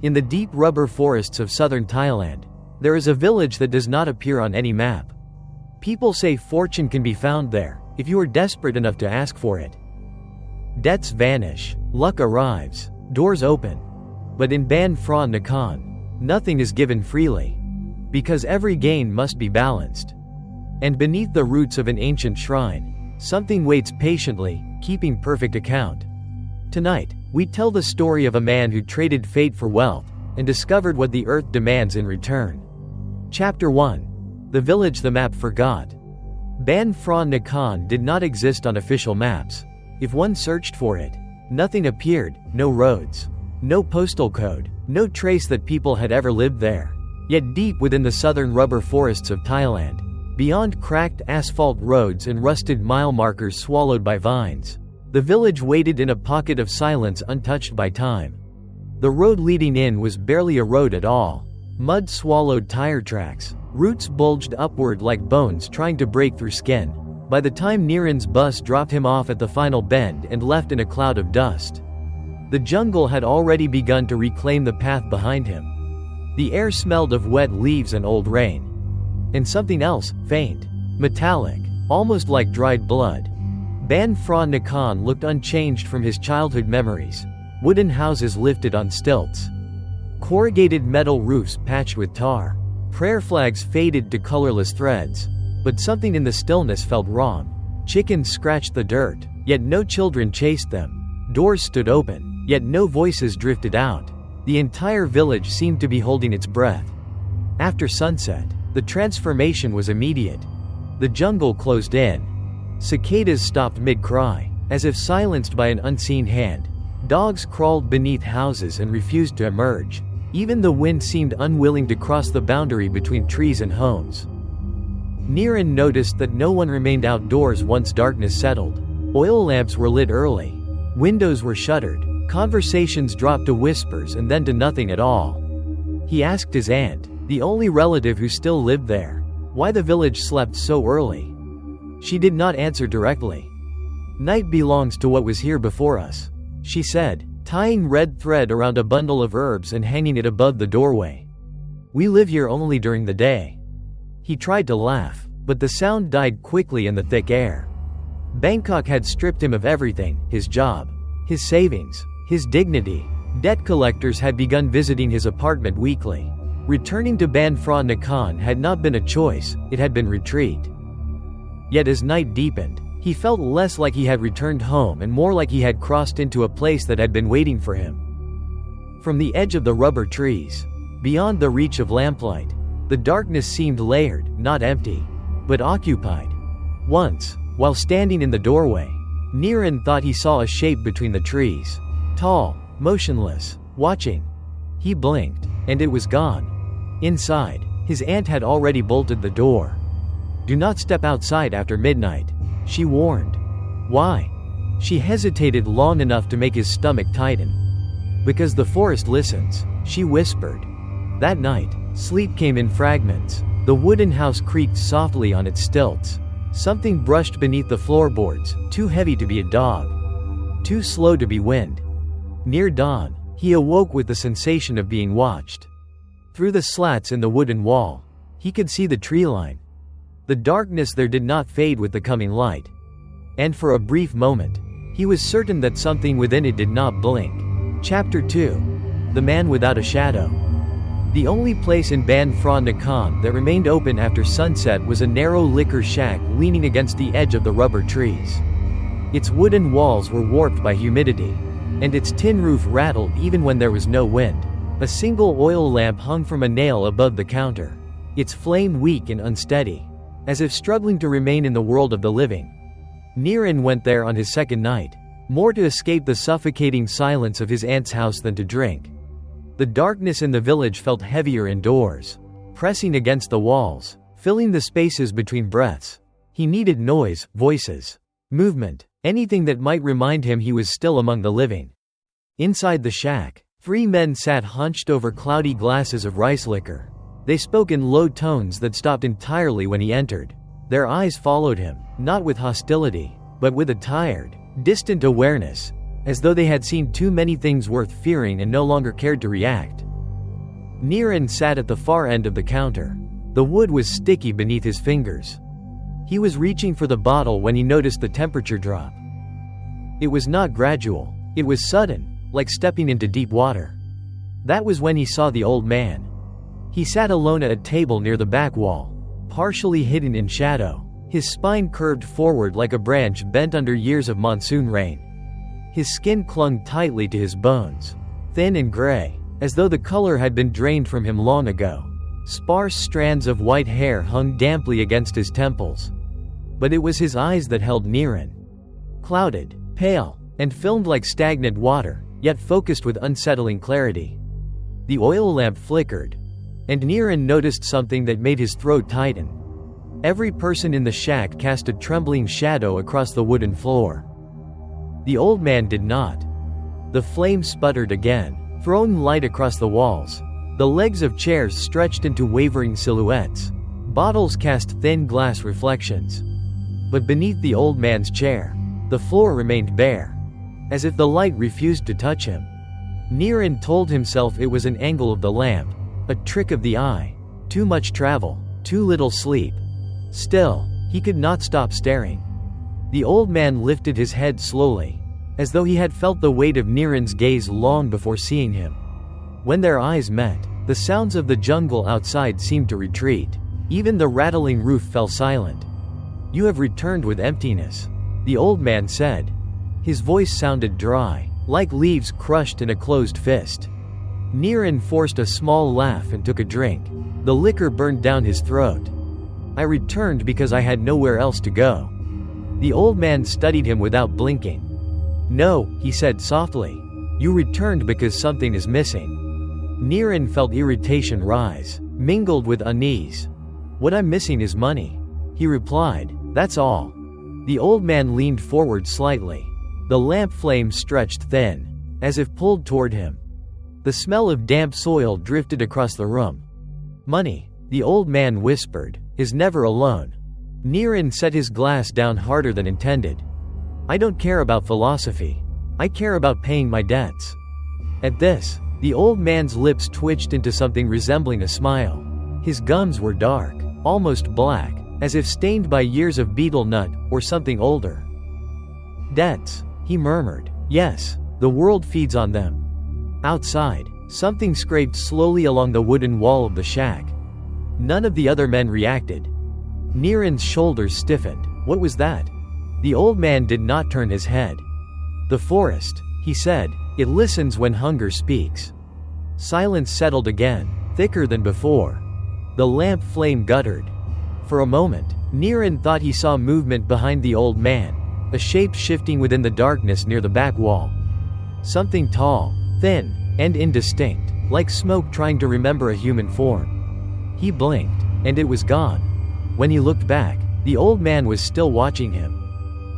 In the deep rubber forests of southern Thailand, there is a village that does not appear on any map. People say fortune can be found there, if you are desperate enough to ask for it. Debts vanish, luck arrives, doors open. But in Ban Phra Nakhon, nothing is given freely. Because every gain must be balanced. And beneath the roots of an ancient shrine, something waits patiently, keeping perfect account. Tonight, we tell the story of a man who traded fate for wealth, and discovered what the earth demands in return. Chapter 1. The Village the Map Forgot. Ban Phra Nakhon did not exist on official maps. If one searched for it, nothing appeared, no roads, no postal code, no trace that people had ever lived there. Yet deep within the southern rubber forests of Thailand, beyond cracked asphalt roads and rusted mile markers swallowed by vines, the village waited in a pocket of silence untouched by time. The road leading in was barely a road at all. Mud swallowed tire tracks, roots bulged upward like bones trying to break through skin. By the time Niran's bus dropped him off at the final bend and left in a cloud of dust, the jungle had already begun to reclaim the path behind him. The air smelled of wet leaves and old rain. And something else, faint, metallic, almost like dried blood. Ban Phra Nakhon looked unchanged from his childhood memories. Wooden houses lifted on stilts. Corrugated metal roofs patched with tar. Prayer flags faded to colorless threads. But something in the stillness felt wrong. Chickens scratched the dirt, yet no children chased them. Doors stood open, yet no voices drifted out. The entire village seemed to be holding its breath. After sunset, the transformation was immediate. The jungle closed in. Cicadas stopped mid-cry, as if silenced by an unseen hand. Dogs crawled beneath houses and refused to emerge. Even the wind seemed unwilling to cross the boundary between trees and homes. Niran noticed that no one remained outdoors once darkness settled. Oil lamps were lit early. Windows were shuttered. Conversations dropped to whispers and then to nothing at all. He asked his aunt, the only relative who still lived there, why the village slept so early. She did not answer directly. Night belongs to what was here before us, she said, tying red thread around a bundle of herbs and hanging it above the doorway. We live here only during the day. He tried to laugh, but the sound died quickly in the thick air. Bangkok had stripped him of everything, his job, his savings, his dignity. Debt collectors had begun visiting his apartment weekly. Returning to Ban Phra Nakhon had not been a choice, it had been retreat. Yet as night deepened, he felt less like he had returned home and more like he had crossed into a place that had been waiting for him. From the edge of the rubber trees, beyond the reach of lamplight, the darkness seemed layered, not empty, but occupied. Once, while standing in the doorway, Niran thought he saw a shape between the trees. Tall, motionless, watching. He blinked, and it was gone. Inside, his aunt had already bolted the door. Do not step outside after midnight, she warned. Why? She hesitated long enough to make his stomach tighten. Because the forest listens, she whispered. That night, sleep came in fragments. The wooden house creaked softly on its stilts. Something brushed beneath the floorboards, too heavy to be a dog, too slow to be wind. Near dawn, he awoke with the sensation of being watched. Through the slats in the wooden wall, he could see the tree line. The darkness there did not fade with the coming light. And for a brief moment, he was certain that something within it did not blink. Chapter 2. The Man Without a Shadow. The only place in Ban Phra Nakhon that remained open after sunset was a narrow liquor shack leaning against the edge of the rubber trees. Its wooden walls were warped by humidity, and its tin roof rattled even when there was no wind. A single oil lamp hung from a nail above the counter, its flame weak and unsteady, as if struggling to remain in the world of the living. Niran went there on his second night, more to escape the suffocating silence of his aunt's house than to drink. The darkness in the village felt heavier indoors, pressing against the walls, filling the spaces between breaths. He needed noise, voices, movement, anything that might remind him he was still among the living. Inside the shack, 3 men sat hunched over cloudy glasses of rice liquor. They spoke in low tones that stopped entirely when he entered. Their eyes followed him, not with hostility, but with a tired, distant awareness, as though they had seen too many things worth fearing and no longer cared to react. Niren sat at the far end of the counter. The wood was sticky beneath his fingers. He was reaching for the bottle when he noticed the temperature drop. It was not gradual. It was sudden, like stepping into deep water. That was when he saw the old man. He sat alone at a table near the back wall, partially hidden in shadow. His spine curved forward like a branch bent under years of monsoon rain. His skin clung tightly to his bones, thin and gray, as though the color had been drained from him long ago. Sparse strands of white hair hung damply against his temples. But it was his eyes that held Niren. Clouded, pale, and filmed like stagnant water, yet focused with unsettling clarity. The oil lamp flickered, and Niren noticed something that made his throat tighten. Every person in the shack cast a trembling shadow across the wooden floor. The old man did not. The flame sputtered again, throwing light across the walls. The legs of chairs stretched into wavering silhouettes. Bottles cast thin glass reflections. But beneath the old man's chair, the floor remained bare, as if the light refused to touch him. Niren told himself it was an angle of the lamp, a trick of the eye. Too much travel, too little sleep. Still, he could not stop staring. The old man lifted his head slowly, as though he had felt the weight of Niren's gaze long before seeing him. When their eyes met, the sounds of the jungle outside seemed to retreat. Even the rattling roof fell silent. "You have returned with emptiness," the old man said. His voice sounded dry, like leaves crushed in a closed fist. Niren forced a small laugh and took a drink. The liquor burned down his throat. "I returned because I had nowhere else to go." The old man studied him without blinking. "No," he said softly. "You returned because something is missing." Niren felt irritation rise, mingled with unease. "What I'm missing is money," he replied. "That's all." The old man leaned forward slightly. The lamp flame stretched thin, as if pulled toward him. The smell of damp soil drifted across the room. "Money," the old man whispered, "is never alone." Niren set his glass down harder than intended. "I don't care about philosophy. I care about paying my debts." At this, the old man's lips twitched into something resembling a smile. His gums were dark, almost black, as if stained by years of betel nut or something older. "Debts," he murmured. "Yes, the world feeds on them." Outside, something scraped slowly along the wooden wall of the shack. None of the other men reacted. Niren's shoulders stiffened. What was that? The old man did not turn his head. "The forest," he said. "It listens when hunger speaks." Silence settled again, thicker than before. The lamp flame guttered. For a moment, Niren thought he saw movement behind the old man, a shape shifting within the darkness near the back wall. Something tall, thin, and indistinct, like smoke trying to remember a human form. He blinked, and it was gone. When he looked back, the old man was still watching him.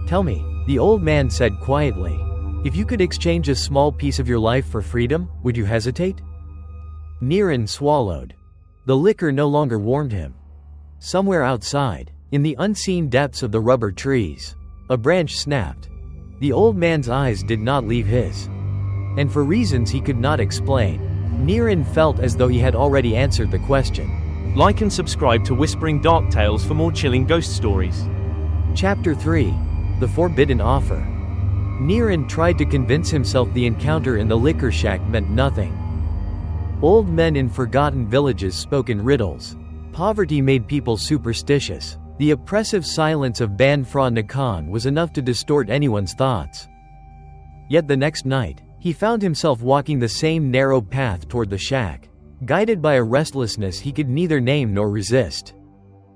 "Tell me," the old man said quietly, "if you could exchange a small piece of your life for freedom, would you hesitate?" Niren swallowed. The liquor no longer warmed him. Somewhere outside, in the unseen depths of the rubber trees, a branch snapped. The old man's eyes did not leave his. And for reasons he could not explain, Niren felt as though he had already answered the question. Like and subscribe to Whispering Dark Tales for more chilling ghost stories. Chapter 3: The Forbidden Offer. Niren tried to convince himself the encounter in the liquor shack meant nothing. Old men in forgotten villages spoke in riddles. Poverty made people superstitious. The oppressive silence of Ban Phra Nakhon was enough to distort anyone's thoughts. Yet the next night, he found himself walking the same narrow path toward the shack, guided by a restlessness he could neither name nor resist.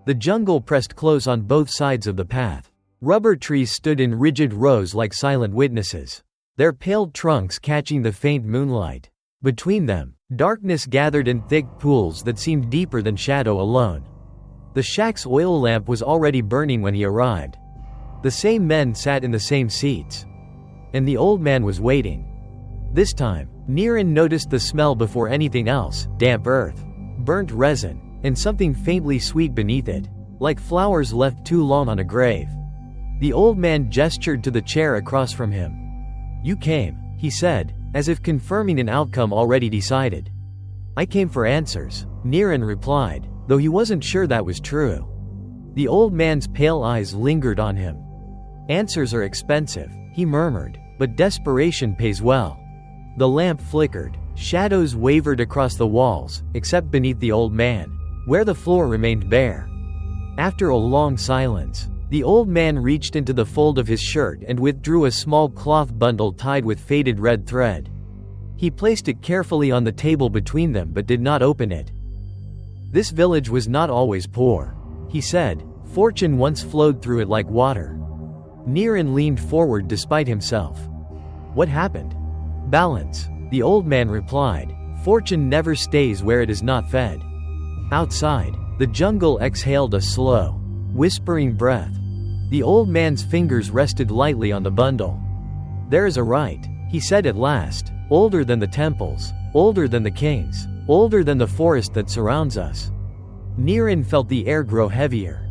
The jungle pressed close on both sides of the path. Rubber trees stood in rigid rows like silent witnesses, their pale trunks catching the faint moonlight. Between them, darkness gathered in thick pools that seemed deeper than shadow alone. The shack's oil lamp was already burning when he arrived. The same men sat in the same seats. And the old man was waiting. This time, Niren noticed the smell before anything else: damp earth, burnt resin, and something faintly sweet beneath it, like flowers left too long on a grave. The old man gestured to the chair across from him. "You came," he said, as if confirming an outcome already decided. I came for answers, Niran replied, though he wasn't sure that was true. The old man's pale eyes lingered on him. Answers are expensive, he murmured, but desperation pays well. The lamp flickered. Shadows wavered across the walls, except beneath the old man, where the floor remained bare. After a long silence, the old man reached into the fold of his shirt and withdrew a small cloth bundle tied with faded red thread. He placed it carefully on the table between them but did not open it. This village was not always poor, he said. Fortune once flowed through it like water. Niran leaned forward despite himself. What happened? Balance, the old man replied. Fortune never stays where it is not fed. Outside, the jungle exhaled a slow, whispering breath. The old man's fingers rested lightly on the bundle. There is a rite, he said at last, older than the temples, older than the kings, older than the forest that surrounds us. Niran felt the air grow heavier.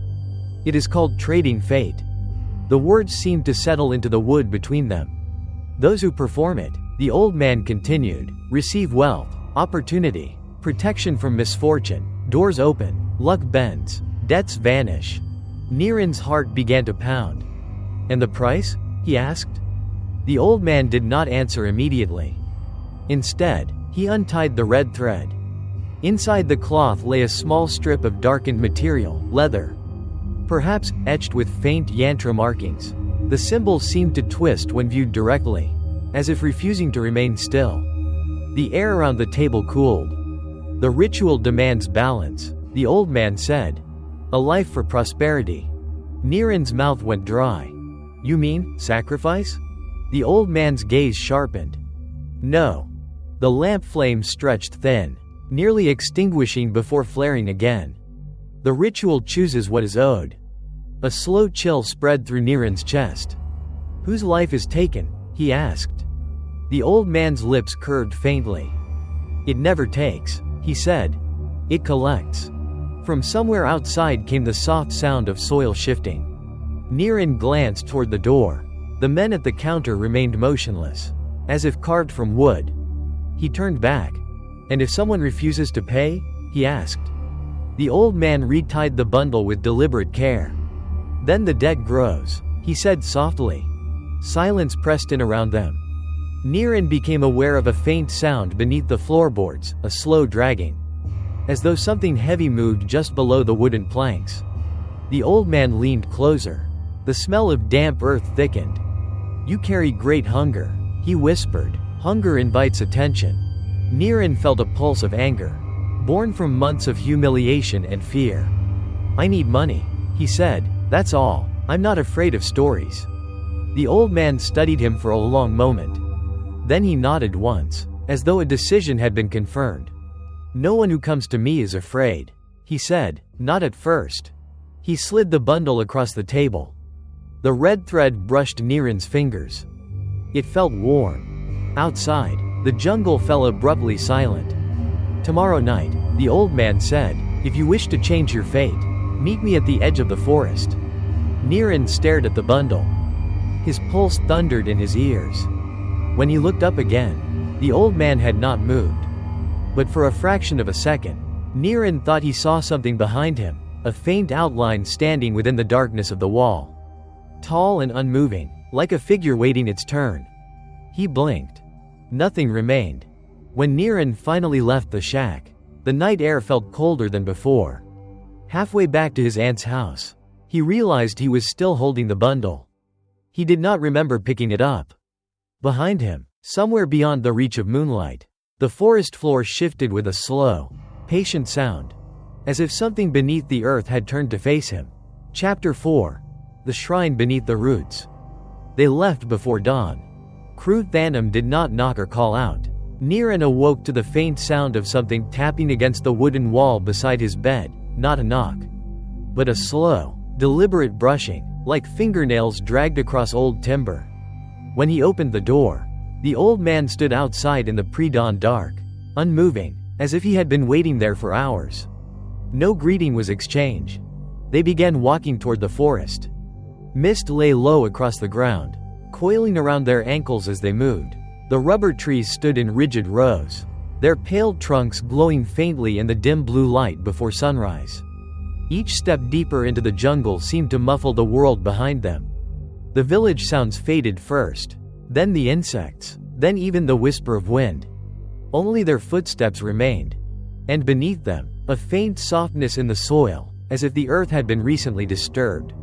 It is called trading fate. The words seemed to settle into the wood between them. Those who perform it, the old man continued, receive wealth, opportunity, protection from misfortune, doors open, luck bends, debts vanish. Niran's heart began to pound. And the price? He asked. The old man did not answer immediately. Instead, he untied the red thread. Inside the cloth lay a small strip of darkened material, leather. Perhaps etched with faint yantra markings. The symbol seemed to twist when viewed directly, as if refusing to remain still. The air around the table cooled. The ritual demands balance, the old man said. A life for prosperity. Niran's mouth went dry. You mean, sacrifice? The old man's gaze sharpened. No. The lamp flame stretched thin, nearly extinguishing before flaring again. The ritual chooses what is owed. A slow chill spread through Niran's chest. Whose life is taken? He asked. The old man's lips curved faintly. It never takes, he said. It collects. From somewhere outside came the soft sound of soil shifting. Niran glanced toward the door. The men at the counter remained motionless, as if carved from wood. He turned back. And if someone refuses to pay? He asked. The old man retied the bundle with deliberate care. Then the debt grows, he said softly. Silence pressed in around them. Niran became aware of a faint sound beneath the floorboards, a slow dragging. As though something heavy moved just below the wooden planks. The old man leaned closer. The smell of damp earth thickened. You carry great hunger, he whispered. Hunger invites attention. Niran felt a pulse of anger, born from months of humiliation and fear. I need money, he said, that's all. I'm not afraid of stories. The old man studied him for a long moment. Then he nodded once, as though a decision had been confirmed. No one who comes to me is afraid, he said, not at first. He slid the bundle across the table. The red thread brushed Niran's fingers. It felt warm. Outside, the jungle fell abruptly silent. Tomorrow night, the old man said, if you wish to change your fate, meet me at the edge of the forest. Niran stared at the bundle. His pulse thundered in his ears. When he looked up again, the old man had not moved. But for a fraction of a second, Niran thought he saw something behind him, a faint outline standing within the darkness of the wall. Tall and unmoving, like a figure waiting its turn. He blinked. Nothing remained. When Niran finally left the shack, the night air felt colder than before. Halfway back to his aunt's house, he realized he was still holding the bundle. He did not remember picking it up. Behind him, somewhere beyond the reach of moonlight, the forest floor shifted with a slow, patient sound, as if something beneath the earth had turned to face him. Chapter 4. The Shrine Beneath the Roots. They left before dawn. Kru Thanam did not knock or call out. Niran awoke to the faint sound of something tapping against the wooden wall beside his bed, not a knock, but a slow, deliberate brushing, like fingernails dragged across old timber. When he opened the door, the old man stood outside in the pre-dawn dark, unmoving, as if he had been waiting there for hours. No greeting was exchanged. They began walking toward the forest. Mist lay low across the ground, coiling around their ankles as they moved. The rubber trees stood in rigid rows. their pale trunks glowing faintly in the dim blue light before sunrise. Each step deeper into the jungle seemed to muffle the world behind them. The village sounds faded first, then the insects, then even the whisper of wind. Only their footsteps remained. And beneath them, a faint softness in the soil, as if the earth had been recently disturbed.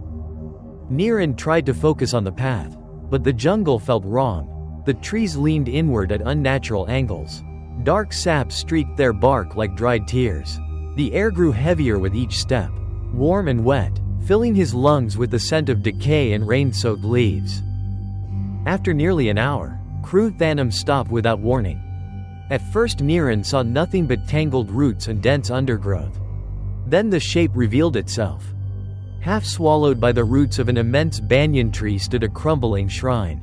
Niran tried to focus on the path, but the jungle felt wrong. The trees leaned inward at unnatural angles. Dark sap streaked their bark like dried tears. The air grew heavier with each step, warm and wet, filling his lungs with the scent of decay and rain-soaked leaves. After nearly an hour, Phra Nakhon stopped without warning. At first Niran saw nothing but tangled roots and dense undergrowth. Then the shape revealed itself. Half swallowed by the roots of an immense banyan tree stood a crumbling shrine.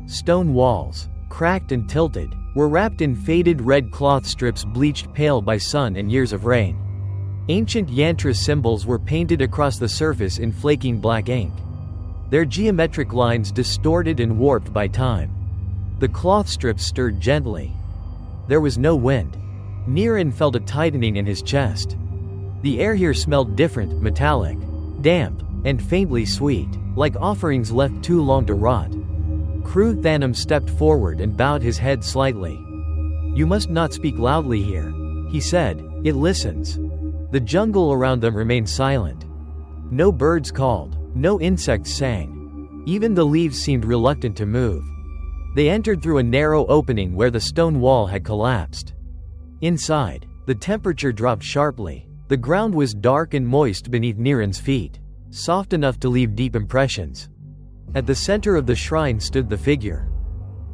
Stone walls, cracked and tilted, were wrapped in faded red cloth strips bleached pale by sun and years of rain. Ancient yantra symbols were painted across the surface in flaking black ink, their geometric lines distorted and warped by time. The cloth strips stirred gently. There was no wind. Niran felt a tightening in his chest. The air here smelled different, metallic, damp, and faintly sweet, like offerings left too long to rot. Phra Nakhon stepped forward and bowed his head slightly. "You must not speak loudly here," he said. "It listens." The jungle around them remained silent. No birds called, no insects sang. Even the leaves seemed reluctant to move. They entered through a narrow opening where the stone wall had collapsed. Inside, the temperature dropped sharply. The ground was dark and moist beneath Niran's feet, soft enough to leave deep impressions. At the center of the shrine stood the figure.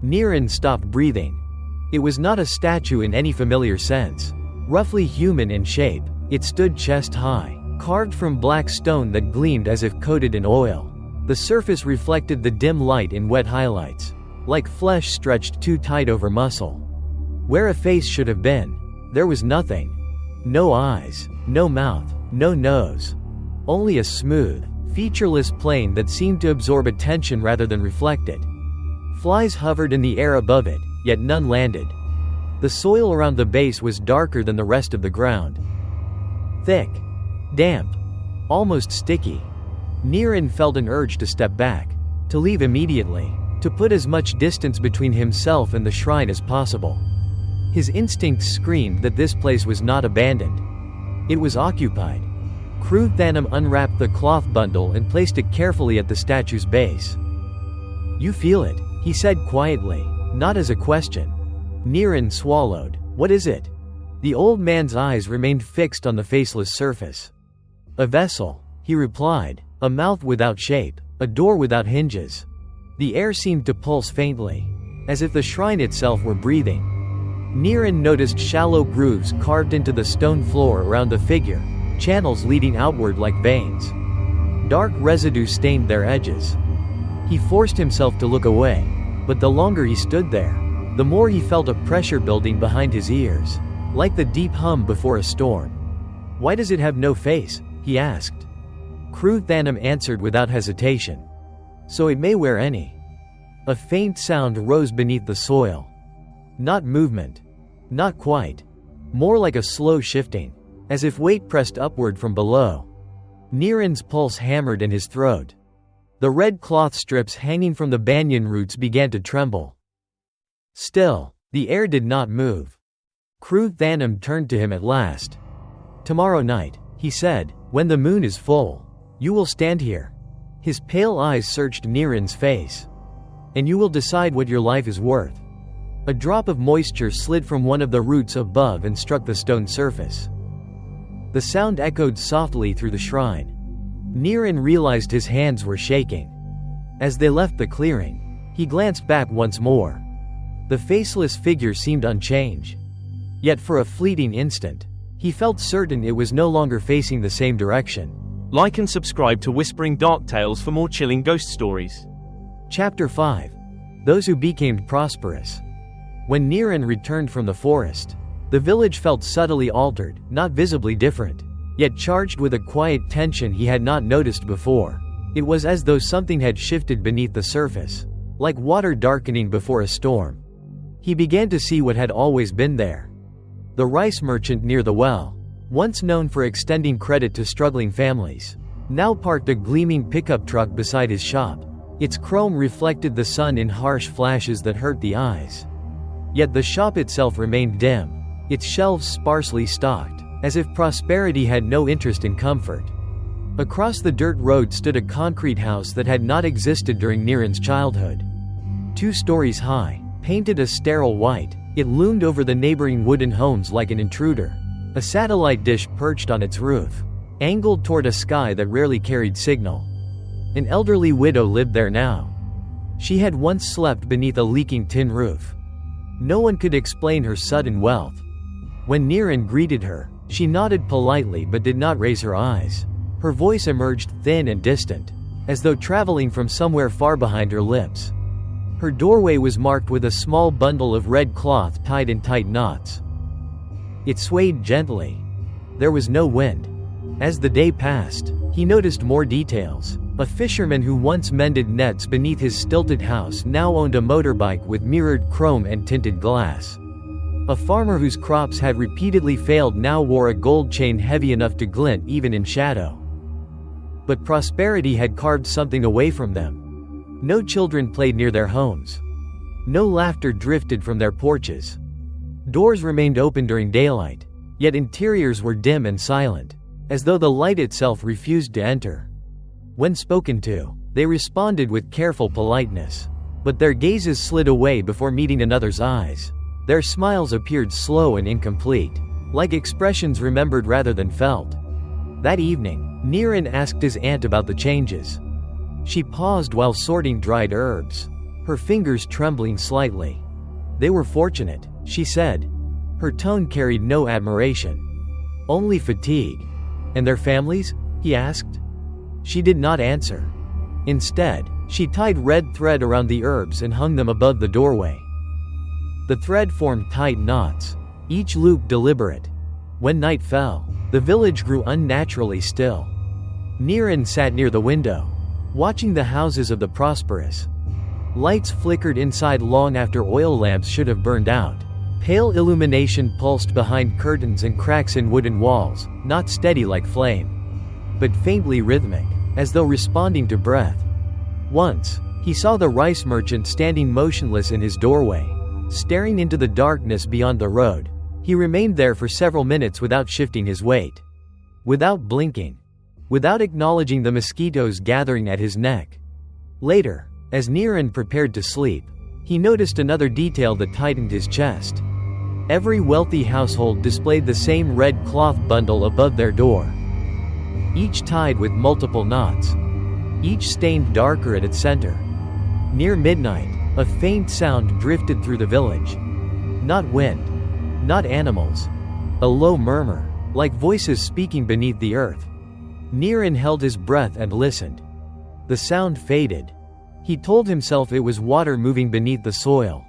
Niran stopped breathing. It was not a statue in any familiar sense. Roughly human in shape, it stood chest high, carved from black stone that gleamed as if coated in oil. The surface reflected the dim light in wet highlights, like flesh stretched too tight over muscle. Where a face should have been, there was nothing. No eyes, no mouth, no nose. Only a smooth, featureless plane that seemed to absorb attention rather than reflect it. Flies hovered in the air above it, yet none landed. The soil around the base was darker than the rest of the ground. Thick, damp, almost sticky. Niran felt an urge to step back, to leave immediately, to put as much distance between himself and the shrine as possible. His instincts screamed that this place was not abandoned. It was occupied. Phra Nakhon unwrapped the cloth bundle and placed it carefully at the statue's base. "You feel it," he said quietly, not as a question. Niran swallowed. "What is it?" The old man's eyes remained fixed on the faceless surface. "A vessel," he replied, "a mouth without shape, a door without hinges." The air seemed to pulse faintly, as if the shrine itself were breathing. Niran noticed shallow grooves carved into the stone floor around the figure, channels leading outward like veins. Dark residue stained their edges. He forced himself to look away, but the longer he stood there, the more he felt a pressure building behind his ears, like the deep hum before a storm. "Why does it have no face?" he asked. Phra Nakhon answered without hesitation. "So it may wear any." A faint sound rose beneath the soil. Not movement. Not quite. More like a slow shifting, as if weight pressed upward from below. Niran's pulse hammered in his throat. The red cloth strips hanging from the banyan roots began to tremble. Still, the air did not move. Phra Nakhon turned to him at last. "Tomorrow night," he said, "when the moon is full, you will stand here." His pale eyes searched Niran's face. "And you will decide what your life is worth." A drop of moisture slid from one of the roots above and struck the stone surface. The sound echoed softly through the shrine. Niran realized his hands were shaking. As they left the clearing, he glanced back once more. The faceless figure seemed unchanged. Yet for a fleeting instant, he felt certain it was no longer facing the same direction. Like and subscribe to Whispering Dark Tales for more chilling ghost stories. Chapter 5. Those who became prosperous. When Niran returned from the forest, the village felt subtly altered, not visibly different, yet charged with a quiet tension he had not noticed before. It was as though something had shifted beneath the surface, like water darkening before a storm. He began to see what had always been there. the rice merchant near the well, once known for extending credit to struggling families, now parked a gleaming pickup truck beside his shop. Its chrome reflected the sun in harsh flashes that hurt the eyes. Yet the shop itself remained dim, its shelves sparsely stocked, as if prosperity had no interest in comfort. Across the dirt road stood a concrete house that had not existed during Niren's childhood. 2 stories high, painted a sterile white, it loomed over the neighboring wooden homes like an intruder. A satellite dish perched on its roof, angled toward a sky that rarely carried signal. An elderly widow lived there now. She had once slept beneath a leaking tin roof. No one could explain her sudden wealth. When Niren greeted her, she nodded politely but did not raise her eyes. Her voice emerged thin and distant, as though traveling from somewhere far behind her lips. Her doorway was marked with a small bundle of red cloth tied in tight knots. It swayed gently. There was no wind. As the day passed, he noticed more details. A fisherman who once mended nets beneath his stilted house now owned a motorbike with mirrored chrome and tinted glass. A farmer whose crops had repeatedly failed now wore a gold chain heavy enough to glint even in shadow. But prosperity had carved something away from them. No children played near their homes. No laughter drifted from their porches. Doors remained open during daylight, yet interiors were dim and silent, as though the light itself refused to enter. When spoken to, they responded with careful politeness, but their gazes slid away before meeting another's eyes. Their smiles appeared slow and incomplete, like expressions remembered rather than felt. That evening, Niren asked his aunt about the changes. She paused while sorting dried herbs, her fingers trembling slightly. "They were fortunate," she said. Her tone carried no admiration, only fatigue. "And their families?" he asked. She did not answer. Instead, she tied red thread around the herbs and hung them above the doorway. The thread formed tight knots, each loop deliberate. When night fell, the village grew unnaturally still. Niren sat near the window, watching the houses of the Prosperous. Lights flickered inside long after oil lamps should have burned out. Pale illumination pulsed behind curtains and cracks in wooden walls, not steady like flame, but faintly rhythmic, as though responding to breath. Once, he saw the rice merchant standing motionless in his doorway, staring into the darkness beyond the road. He remained there for several minutes without shifting his weight, without blinking, without acknowledging the mosquitoes gathering at his neck. Later, as Niren prepared to sleep, he noticed another detail that tightened his chest. Every wealthy household displayed the same red cloth bundle above their door, each tied with multiple knots, each stained darker at its center. Near midnight, a faint sound drifted through the village. Not wind, not animals. A low murmur, like voices speaking beneath the earth. Niren held his breath and listened. The sound faded. He told himself it was water moving beneath the soil.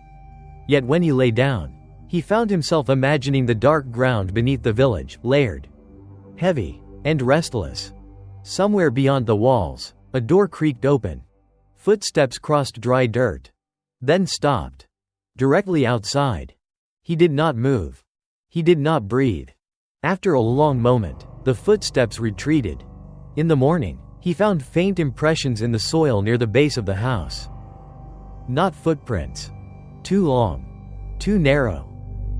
Yet when he lay down, he found himself imagining the dark ground beneath the village, layered, heavy, and restless. Somewhere beyond the walls, a door creaked open. Footsteps crossed dry dirt, then stopped. Directly outside. He did not move. He did not breathe. After a long moment, the footsteps retreated. In the morning, he found faint impressions in the soil near the base of the house. Not footprints. Too long. Too narrow.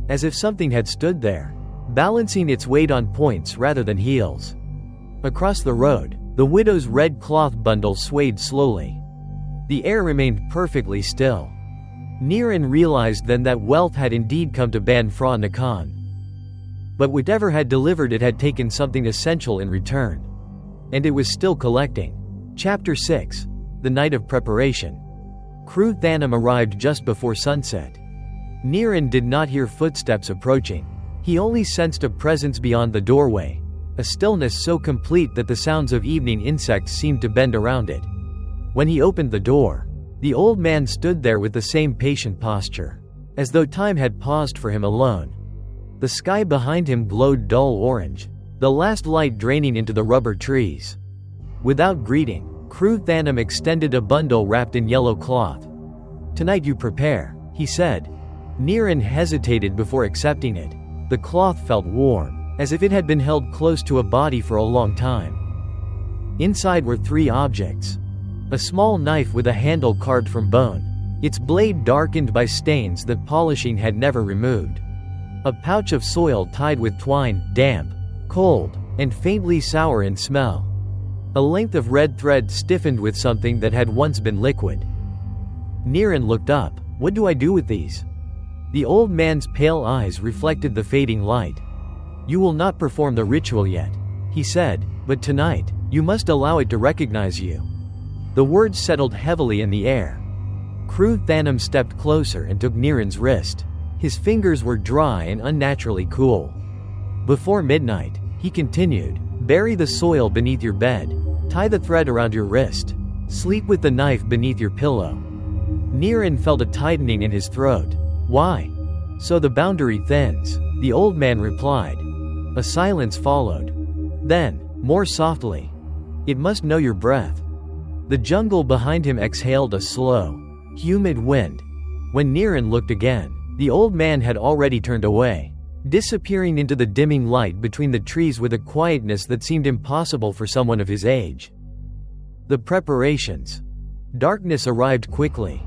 As if something had stood there, balancing its weight on points rather than heels. Across the road, the widow's red cloth bundle swayed slowly. The air remained perfectly still. Niren realized then that wealth had indeed come to Ban Phra Nakhon. But whatever had delivered it had taken something essential in return. And it was still collecting. Chapter 6. The Night of Preparation. Kru Thanam arrived just before sunset. Niren did not hear footsteps approaching. He only sensed a presence beyond the doorway, a stillness so complete that the sounds of evening insects seemed to bend around it. When he opened the door, the old man stood there with the same patient posture, as though time had paused for him alone. The sky behind him glowed dull orange, the last light draining into the rubber trees. Without greeting, Kru Thanam extended a bundle wrapped in yellow cloth. "Tonight you prepare," he said. Niren hesitated before accepting it. The cloth felt warm, as if it had been held close to a body for a long time. Inside were 3 objects. A small knife with a handle carved from bone, its blade darkened by stains that polishing had never removed. A pouch of soil tied with twine, damp, cold, and faintly sour in smell. A length of red thread stiffened with something that had once been liquid. Niran looked up. "What do I do with these?" The old man's pale eyes reflected the fading light. "You will not perform the ritual yet," he said, "but tonight, you must allow it to recognize you." The words settled heavily in the air. Kru Thanom stepped closer and took Niran's wrist. His fingers were dry and unnaturally cool. Before midnight, he continued, "Bury the soil beneath your bed. Tie the thread around your wrist. Sleep with the knife beneath your pillow." Niran felt a tightening in his throat. "Why?" "So the boundary thins," the old man replied. A silence followed. Then, more softly, "It must know your breath." The jungle behind him exhaled a slow, humid wind. When Niran looked again, the old man had already turned away, disappearing into the dimming light between the trees with a quietness that seemed impossible for someone of his age. The preparations. Darkness arrived quickly.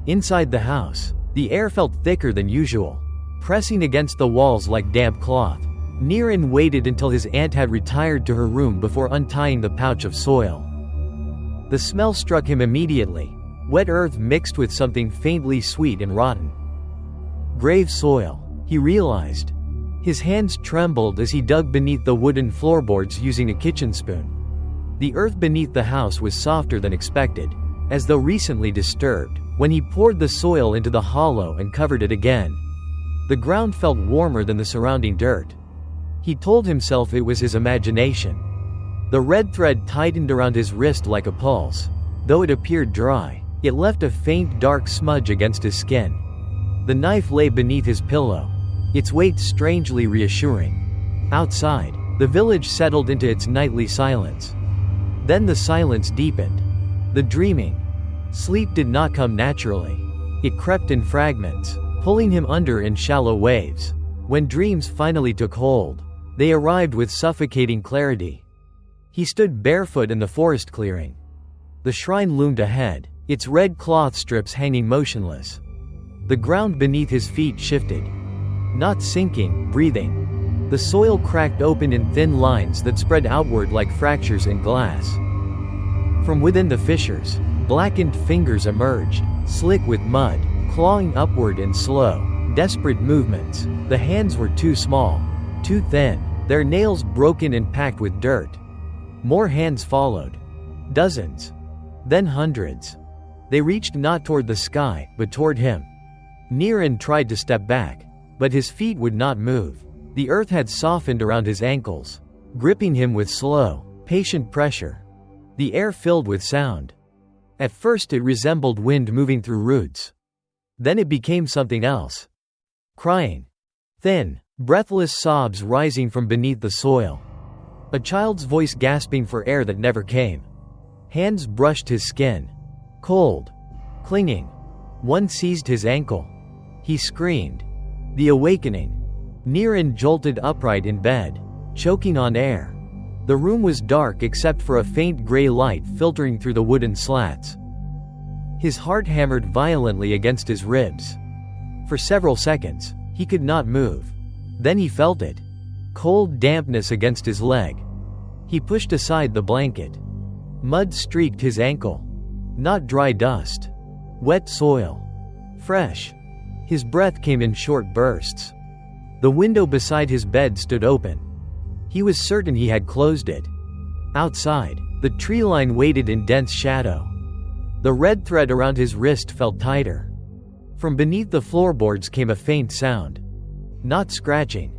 Inside the house, the air felt thicker than usual, pressing against the walls like damp cloth. Niran waited until his aunt had retired to her room before untying the pouch of soil. The smell struck him immediately, wet earth mixed with something faintly sweet and rotten. Grave soil, he realized. His hands trembled as he dug beneath the wooden floorboards using a kitchen spoon. The earth beneath the house was softer than expected, as though recently disturbed. When he poured the soil into the hollow and covered it again, the ground felt warmer than the surrounding dirt. He told himself it was his imagination. The red thread tightened around his wrist like a pulse. Though it appeared dry, it left a faint dark smudge against his skin. The knife lay beneath his pillow, its weight strangely reassuring. Outside, the village settled into its nightly silence. Then the silence deepened. The dreaming. Sleep did not come naturally. It crept in fragments, pulling him under in shallow waves. When dreams finally took hold, they arrived with suffocating clarity. He stood barefoot in the forest clearing. The shrine loomed ahead, its red cloth strips hanging motionless. The ground beneath his feet shifted. Not sinking, breathing. The soil cracked open in thin lines that spread outward like fractures in glass. From within the fissures, blackened fingers emerged, slick with mud, clawing upward in slow, desperate movements. The hands were too small, too thin, their nails broken and packed with dirt. More hands followed. Dozens. Then hundreds. They reached not toward the sky, but toward him. Niran tried to step back, but his feet would not move. The earth had softened around his ankles, gripping him with slow, patient pressure. The air filled with sound. At first it resembled wind moving through roots. Then it became something else. Crying. Thin, breathless sobs rising from beneath the soil. A child's voice gasping for air that never came. Hands brushed his skin. Cold. Clinging. One seized his ankle. He screamed. The awakening. Niran jolted upright in bed, choking on air. The room was dark except for a faint gray light filtering through the wooden slats. His heart hammered violently against his ribs. For several seconds, he could not move. Then he felt it. Cold dampness against his leg. He pushed aside the blanket. Mud streaked his ankle. Not dry dust. Wet soil. Fresh. His breath came in short bursts. The window beside his bed stood open. He was certain he had closed it. Outside, the tree line waited in dense shadow. The red thread around his wrist felt tighter. From beneath the floorboards came a faint sound. Not scratching.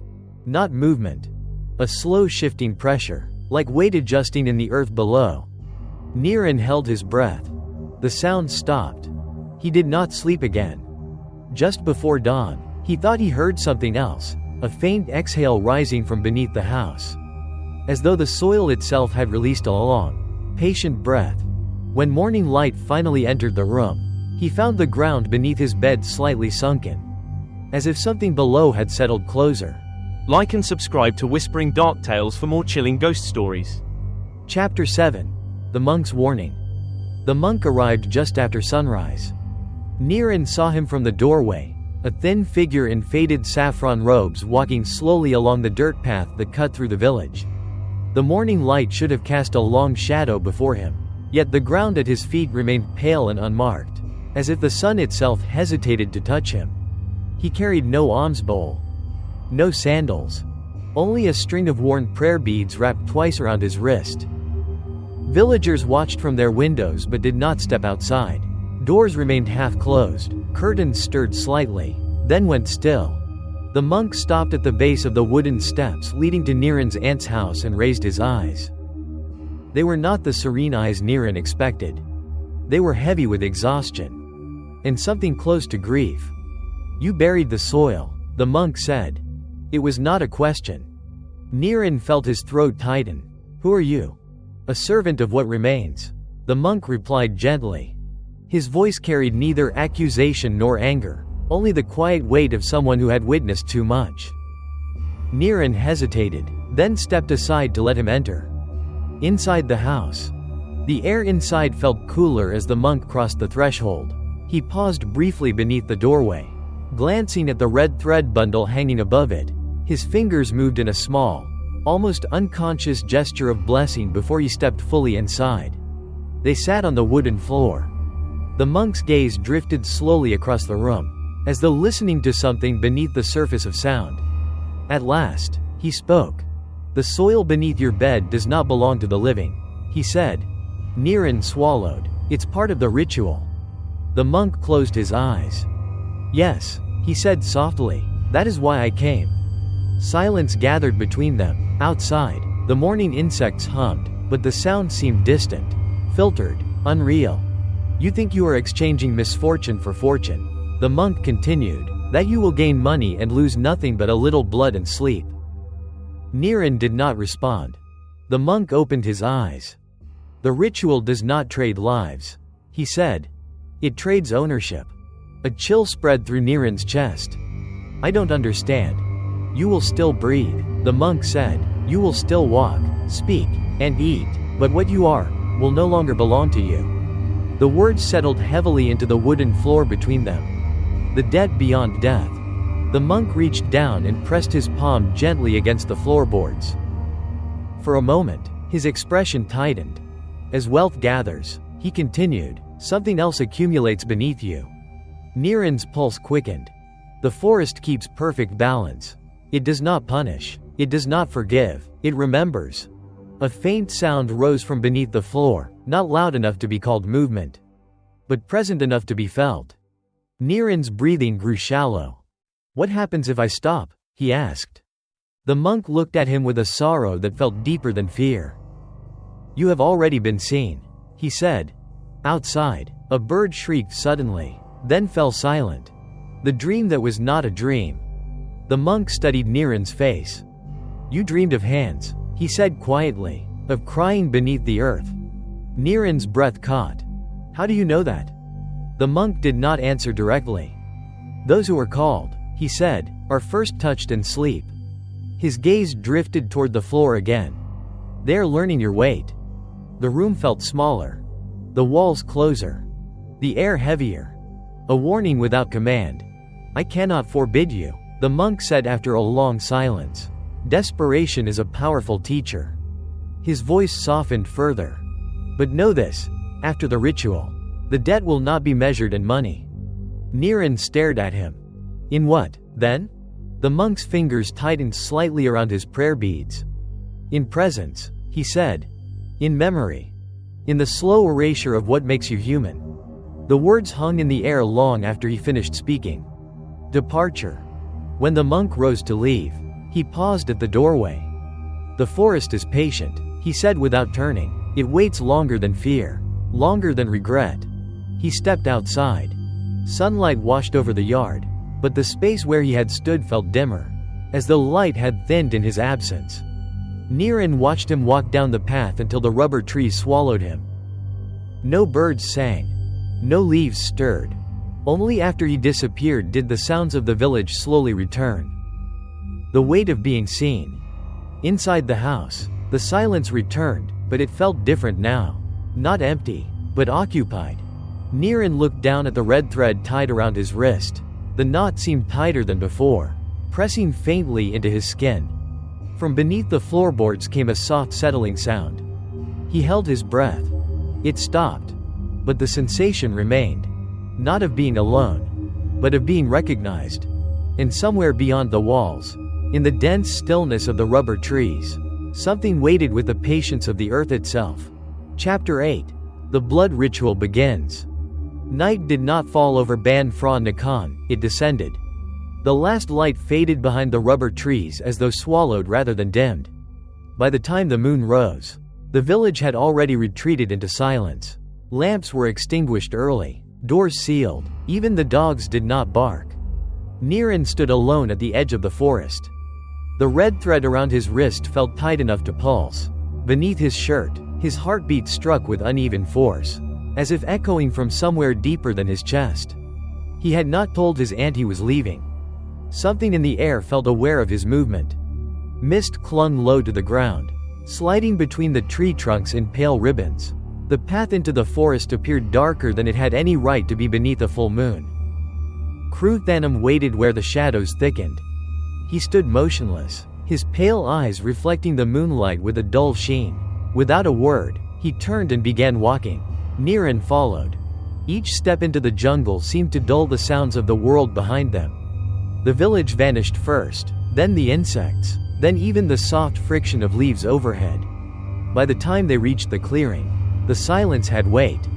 Not movement. A slow shifting pressure, like weight adjusting in the earth below. Niran held his breath. The sound stopped. He did not sleep again. Just before dawn, he thought he heard something else, a faint exhale rising from beneath the house. As though the soil itself had released a long, patient breath. When morning light finally entered the room, he found the ground beneath his bed slightly sunken. As if something below had settled closer. Like and subscribe to Whispering Dark Tales for more chilling ghost stories. Chapter 7. The Monk's Warning. The monk arrived just after sunrise. Niran saw him from the doorway, a thin figure in faded saffron robes walking slowly along the dirt path that cut through the village. The morning light should have cast a long shadow before him, yet the ground at his feet remained pale and unmarked, as if the sun itself hesitated to touch him. He carried no alms bowl, no sandals, only a string of worn prayer beads wrapped twice around his wrist. Villagers watched from their windows but did not step outside. Doors remained half closed, curtains stirred slightly, then went still. The monk stopped at the base of the wooden steps leading to Niran's aunt's house and raised his eyes. They were not the serene eyes Niran expected. They were heavy with exhaustion, and something close to grief. "You buried the soil," the monk said. It was not a question. Niran felt his throat tighten. "Who are you?" "A servant of what remains," the monk replied gently. His voice carried neither accusation nor anger, only the quiet weight of someone who had witnessed too much. Niran hesitated, then stepped aside to let him enter. Inside the house, the air inside felt cooler as the monk crossed the threshold. He paused briefly beneath the doorway, glancing at the red thread bundle hanging above it. His fingers moved in a small, almost unconscious gesture of blessing before he stepped fully inside. They sat on the wooden floor. The monk's gaze drifted slowly across the room, as though listening to something beneath the surface of sound. At last, he spoke. "The soil beneath your bed does not belong to the living," he said. Niran swallowed. "It's part of the ritual." The monk closed his eyes. "Yes," he said softly, "that is why I came." Silence gathered between them. Outside, the morning insects hummed, but the sound seemed distant, filtered, unreal. "You think you are exchanging misfortune for fortune," the monk continued, "that you will gain money and lose nothing but a little blood and sleep." Niran did not respond. The monk opened his eyes. "The ritual does not trade lives," he said. "It trades ownership." A chill spread through Niran's chest. "I don't understand." "You will still breathe," the monk said. "You will still walk, speak, and eat, but what you are will no longer belong to you." The words settled heavily into the wooden floor between them. "The debt beyond death." The monk reached down and pressed his palm gently against the floorboards. For a moment, his expression tightened. "As wealth gathers," he continued, "something else accumulates beneath you." Niran's pulse quickened. "The forest keeps perfect balance. It does not punish. It does not forgive. It remembers." A faint sound rose from beneath the floor, not loud enough to be called movement, but present enough to be felt. Niran's breathing grew shallow. "What happens if I stop?" he asked. The monk looked at him with a sorrow that felt deeper than fear. "You have already been seen," he said. Outside, a bird shrieked suddenly, then fell silent. The dream that was not a dream. The monk studied Niran's face. "You dreamed of hands," he said quietly, "of crying beneath the earth." Niran's breath caught. "How do you know that?" The monk did not answer directly. "Those who are called," he said, "are first touched in sleep." His gaze drifted toward the floor again. "They are learning your weight." The room felt smaller, the walls closer, the air heavier. A warning without command. "I cannot forbid you," the monk said after a long silence. "Desperation is a powerful teacher." His voice softened further. "But know this, after the ritual, the debt will not be measured in money." Niran stared at him. "In what, then?" The monk's fingers tightened slightly around his prayer beads. "In presence," he said. "In memory. In the slow erasure of what makes you human." The words hung in the air long after he finished speaking. Departure. When the monk rose to leave, he paused at the doorway. "The forest is patient," he said without turning. "It waits longer than fear, longer than regret." He stepped outside. Sunlight washed over the yard, but the space where he had stood felt dimmer, as though light had thinned in his absence. Niran watched him walk down the path until the rubber trees swallowed him. No birds sang. No leaves stirred. Only after he disappeared did the sounds of the village slowly return. The weight of being seen. Inside the house, the silence returned, but it felt different now. Not empty, but occupied. Niren looked down at the red thread tied around his wrist. The knot seemed tighter than before, pressing faintly into his skin. From beneath the floorboards came a soft settling sound. He held his breath. It stopped, but the sensation remained. Not of being alone, but of being recognized. And somewhere beyond the walls, in the dense stillness of the rubber trees, something waited with the patience of the earth itself. Chapter 8. The blood ritual begins. Night did not fall over Ban Phra Nakhon, it descended. The last light faded behind the rubber trees as though swallowed rather than dimmed. By the time the moon rose, the village had already retreated into silence. Lamps were extinguished early, doors sealed, even the dogs did not bark. Niren stood alone at the edge of the forest. The red thread around his wrist felt tight enough to pulse. Beneath his shirt, his heartbeat struck with uneven force, as if echoing from somewhere deeper than his chest. He had not told his aunt he was leaving. Something in the air felt aware of his movement. Mist clung low to the ground, sliding between the tree trunks in pale ribbons. The path into the forest appeared darker than it had any right to be beneath a full moon. Kruthanam waited where the shadows thickened. He stood motionless, his pale eyes reflecting the moonlight with a dull sheen. Without a word, he turned and began walking. Niren followed. Each step into the jungle seemed to dull the sounds of the world behind them. The village vanished first, then the insects, then even the soft friction of leaves overhead. By the time they reached the clearing, the silence had weight.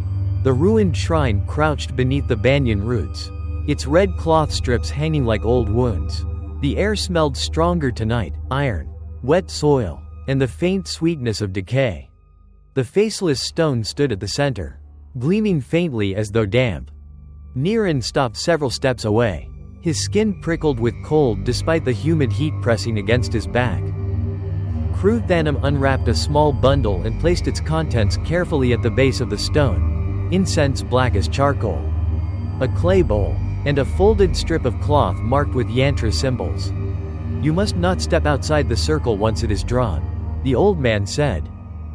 The ruined shrine crouched beneath the banyan roots, its red cloth strips hanging like old wounds. The air smelled stronger tonight, iron, wet soil, and the faint sweetness of decay. The faceless stone stood at the center, gleaming faintly as though damp. Niren stopped several steps away. His skin prickled with cold despite the humid heat pressing against his back. Kruthanam unwrapped a small bundle and placed its contents carefully at the base of the stone. Incense black as charcoal, a clay bowl, and a folded strip of cloth marked with yantra symbols. "You must not step outside the circle once it is drawn," the old man said.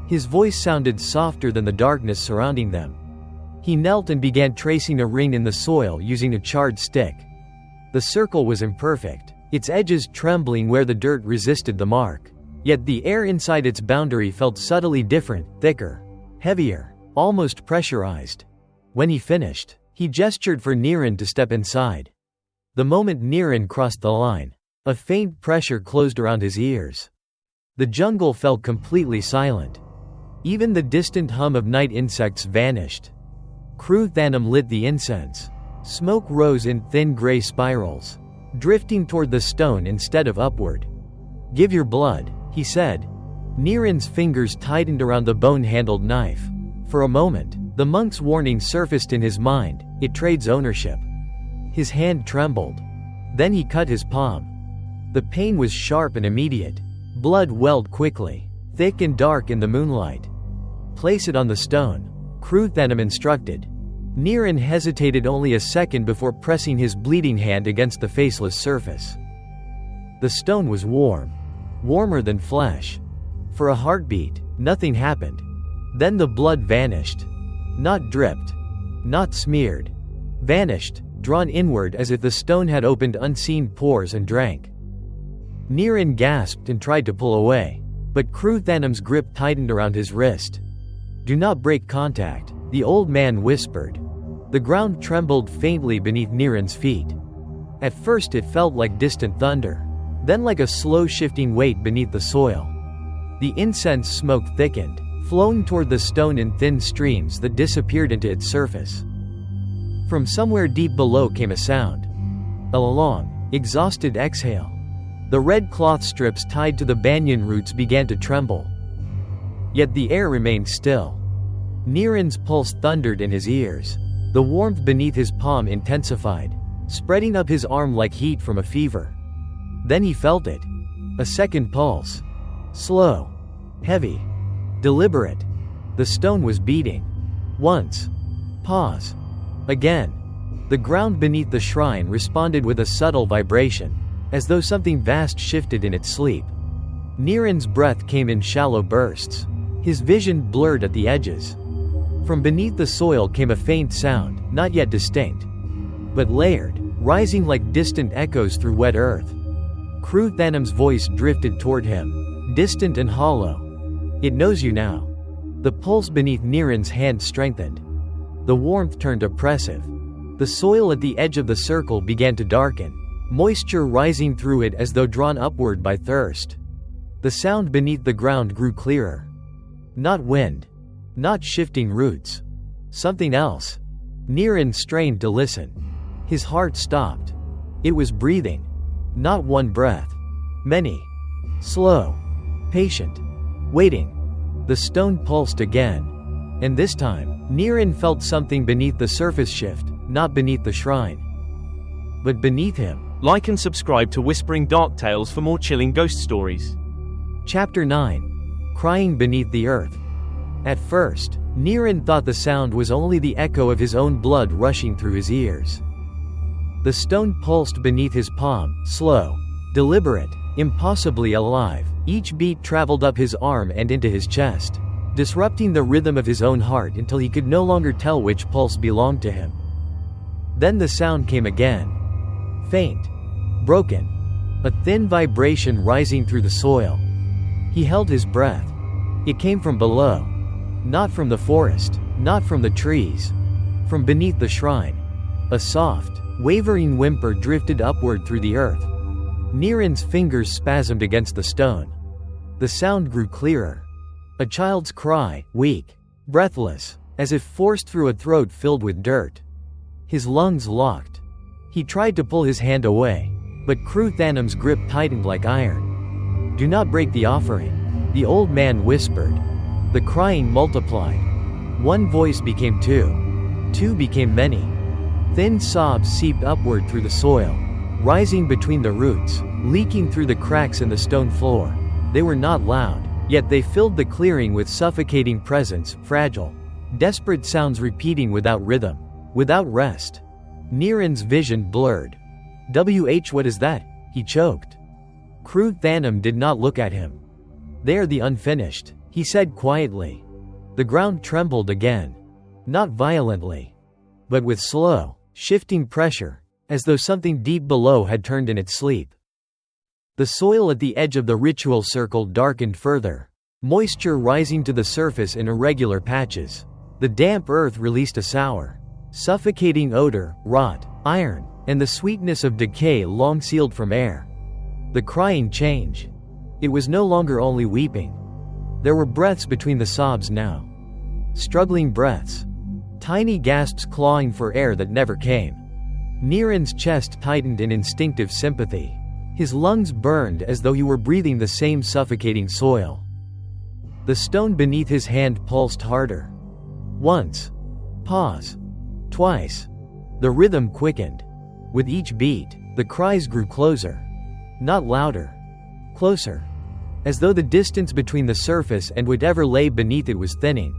His voice sounded softer than the darkness surrounding them. He knelt and began tracing a ring in the soil using a charred stick. The circle was imperfect, its edges trembling where the dirt resisted the mark. Yet the air inside its boundary felt subtly different, thicker, heavier, almost pressurized. When he finished, he gestured for Niren to step inside. The moment Niren crossed the line, a faint pressure closed around his ears. The jungle fell completely silent. Even the distant hum of night insects vanished. Kruthanam lit the incense. Smoke rose in thin gray spirals, drifting toward the stone instead of upward. "Give your blood," he said. Niren's fingers tightened around the bone-handled knife. For a moment, the monk's warning surfaced in his mind: it trades ownership. His hand trembled. Then he cut his palm. The pain was sharp and immediate. Blood welled quickly, thick and dark in the moonlight. "Place it on the stone," Kruthanam instructed. Niren hesitated only a second before pressing his bleeding hand against the faceless surface. The stone was warm, warmer than flesh. For a heartbeat, nothing happened. Then the blood vanished. Not dripped, not smeared. Vanished, drawn inward as if the stone had opened unseen pores and drank. Niren gasped and tried to pull away, but Kruthanam's grip tightened around his wrist. "Do not break contact," the old man whispered. The ground trembled faintly beneath Niren's feet. At first it felt like distant thunder, then like a slow shifting weight beneath the soil. The incense smoke thickened, flowing toward the stone in thin streams that disappeared into its surface. From somewhere deep below came a sound. A long, exhausted exhale. The red cloth strips tied to the banyan roots began to tremble. Yet the air remained still. Niren's pulse thundered in his ears. The warmth beneath his palm intensified, spreading up his arm like heat from a fever. Then he felt it. A second pulse. Slow. Heavy. Deliberate. The stone was beating. Once. Pause. Again. The ground beneath the shrine responded with a subtle vibration. as though something vast shifted in its sleep. Niren's breath came in shallow bursts. His vision blurred at the edges. From beneath the soil came a faint sound, not yet distinct, but layered, rising like distant echoes through wet earth. Kru Thanam's voice drifted toward him, distant and hollow. "It knows you now." The pulse beneath Niren's hand strengthened. The warmth turned oppressive. The soil at the edge of the circle began to darken, moisture rising through it as though drawn upward by thirst. The sound beneath the ground grew clearer. Not wind. Not shifting roots. Something else. Niren strained to listen. His heart stopped. It was breathing. Not one breath. Many. Slow. Patient. Waiting. The stone pulsed again. And this time, Niren felt something beneath the surface shift, not beneath the shrine, but beneath him. Like and subscribe to Whispering Dark Tales for more chilling ghost stories. Chapter 9. Crying Beneath the Earth. At first, Niren thought the sound was only the echo of his own blood rushing through his ears. The stone pulsed beneath his palm, slow, deliberate, impossibly alive. Each beat traveled up his arm and into his chest, disrupting the rhythm of his own heart until he could no longer tell which pulse belonged to him. Then the sound came again. Faint. Broken. A thin vibration rising through the soil. He held his breath. It came from below. Not from the forest. Not from the trees. From beneath the shrine. A soft, wavering whimper drifted upward through the earth. Niren's fingers spasmed against the stone. The sound grew clearer. A child's cry, weak, breathless, as if forced through a throat filled with dirt. His lungs locked. He tried to pull his hand away, but Kru Thanam's grip tightened like iron. "Do not break the offering," the old man whispered. The crying multiplied. One voice became two. Two became many. Thin sobs seeped upward through the soil, rising between the roots, leaking through the cracks in the stone floor. They were not loud, yet they filled the clearing with suffocating presence, fragile, desperate sounds repeating without rhythm, without rest. Niren's vision blurred. What is that?" he choked. Kru Thanam did not look at him. "They are the unfinished," he said quietly. The ground trembled again. Not violently, but with slow, shifting pressure, as though something deep below had turned in its sleep. The soil at the edge of the ritual circle darkened further, moisture rising to the surface in irregular patches. The damp earth released a sour, suffocating odor, rot, iron, and the sweetness of decay long sealed from air. The crying changed. It was no longer only weeping. There were breaths between the sobs now. Struggling breaths. Tiny gasps clawing for air that never came. Niren's chest tightened in instinctive sympathy. His lungs burned as though he were breathing the same suffocating soil. The stone beneath his hand pulsed harder. Once. Pause. Twice. The rhythm quickened. With each beat, the cries grew closer. Not louder. Closer. As though the distance between the surface and whatever lay beneath it was thinning.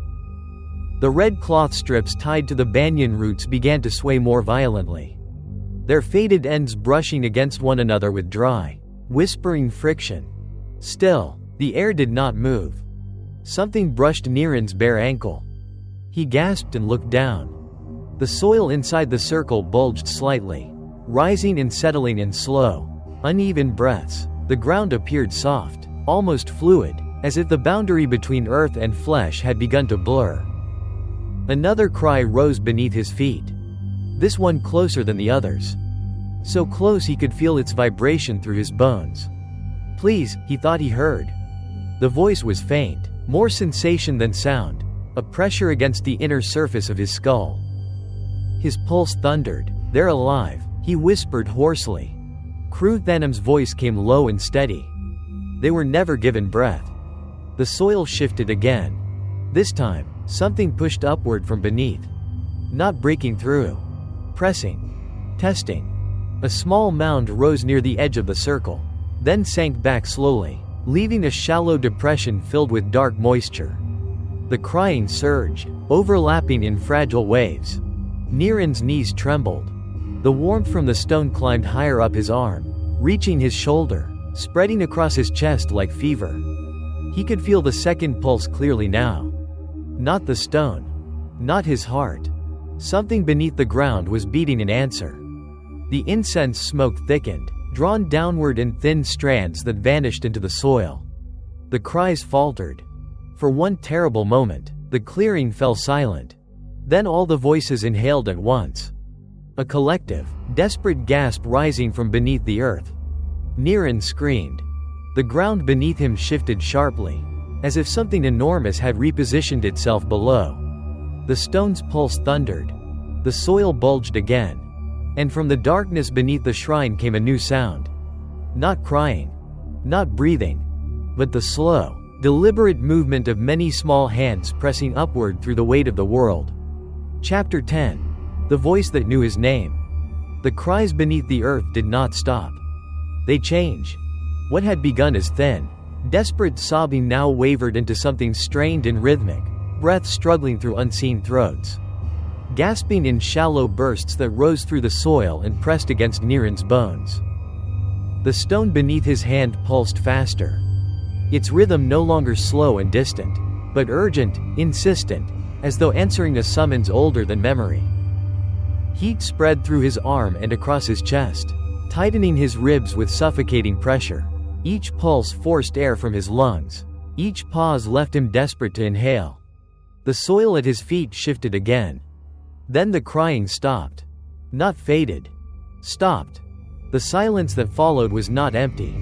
The red cloth strips tied to the banyan roots began to sway more violently, their faded ends brushing against one another with dry, whispering friction. Still, the air did not move. Something brushed Niren's bare ankle. He gasped and looked down. The soil inside the circle bulged slightly, rising and settling in slow, uneven breaths. The ground appeared soft, almost fluid, as if the boundary between earth and flesh had begun to blur. Another cry rose beneath his feet. This one closer than the others. So close he could feel its vibration through his bones. "Please," he thought he heard. The voice was faint, more sensation than sound, a pressure against the inner surface of his skull. His pulse thundered. "They're alive," he whispered hoarsely. Kru Thanam's voice came low and steady. They were never given breath. The soil shifted again. This time, something pushed upward from beneath. Not breaking through. Pressing. Testing. A small mound rose near the edge of the circle, then sank back slowly, leaving a shallow depression filled with dark moisture. The crying surged, overlapping in fragile waves. Niren's knees trembled. The warmth from the stone climbed higher up his arm, reaching his shoulder, spreading across his chest like fever. He could feel the second pulse clearly now. Not the stone. Not his heart. Something beneath the ground was beating in answer. The incense smoke thickened, drawn downward in thin strands that vanished into the soil. The cries faltered. For one terrible moment, the clearing fell silent. Then all the voices inhaled at once. A collective, desperate gasp rising from beneath the earth. Niran screamed. The ground beneath him shifted sharply, as if something enormous had repositioned itself below. The stone's pulse thundered. The soil bulged again. And from the darkness beneath the shrine came a new sound. Not crying. Not breathing. But the slow, deliberate movement of many small hands pressing upward through the weight of the world. Chapter 10. The voice that knew his name. The cries beneath the earth did not stop. They changed. What had begun as thin, desperate sobbing now wavered into something strained and rhythmic, breath struggling through unseen throats. Gasping in shallow bursts that rose through the soil and pressed against Niran's bones. The stone beneath his hand pulsed faster. Its rhythm no longer slow and distant, but urgent, insistent, as though answering a summons older than memory. Heat spread through his arm and across his chest, tightening his ribs with suffocating pressure. Each pulse forced air from his lungs. Each pause left him desperate to inhale. The soil at his feet shifted again. Then the crying stopped. Not faded. Stopped. The silence that followed was not empty.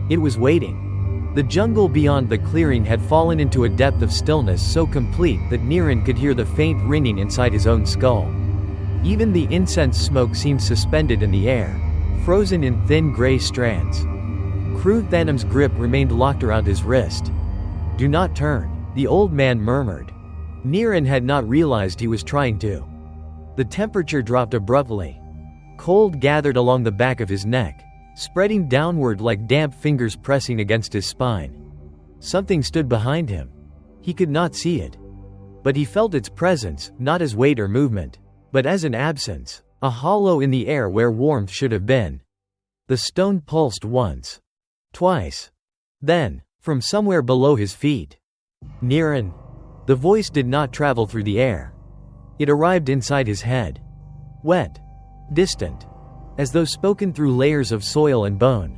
It was waiting. The jungle beyond the clearing had fallen into a depth of stillness so complete that Niran could hear the faint ringing inside his own skull. Even the incense smoke seemed suspended in the air, frozen in thin gray strands. Kru Thanam's grip remained locked around his wrist. "Do not turn," the old man murmured. Niran had not realized he was trying to. The temperature dropped abruptly. Cold gathered along the back of his neck, spreading downward like damp fingers pressing against his spine. Something stood behind him. He could not see it. But he felt its presence, not as weight or movement, but as an absence, a hollow in the air where warmth should have been. The stone pulsed once. Twice. Then, from somewhere below his feet. Niran. The voice did not travel through the air. It arrived inside his head. Wet. Distant. As though spoken through layers of soil and bone.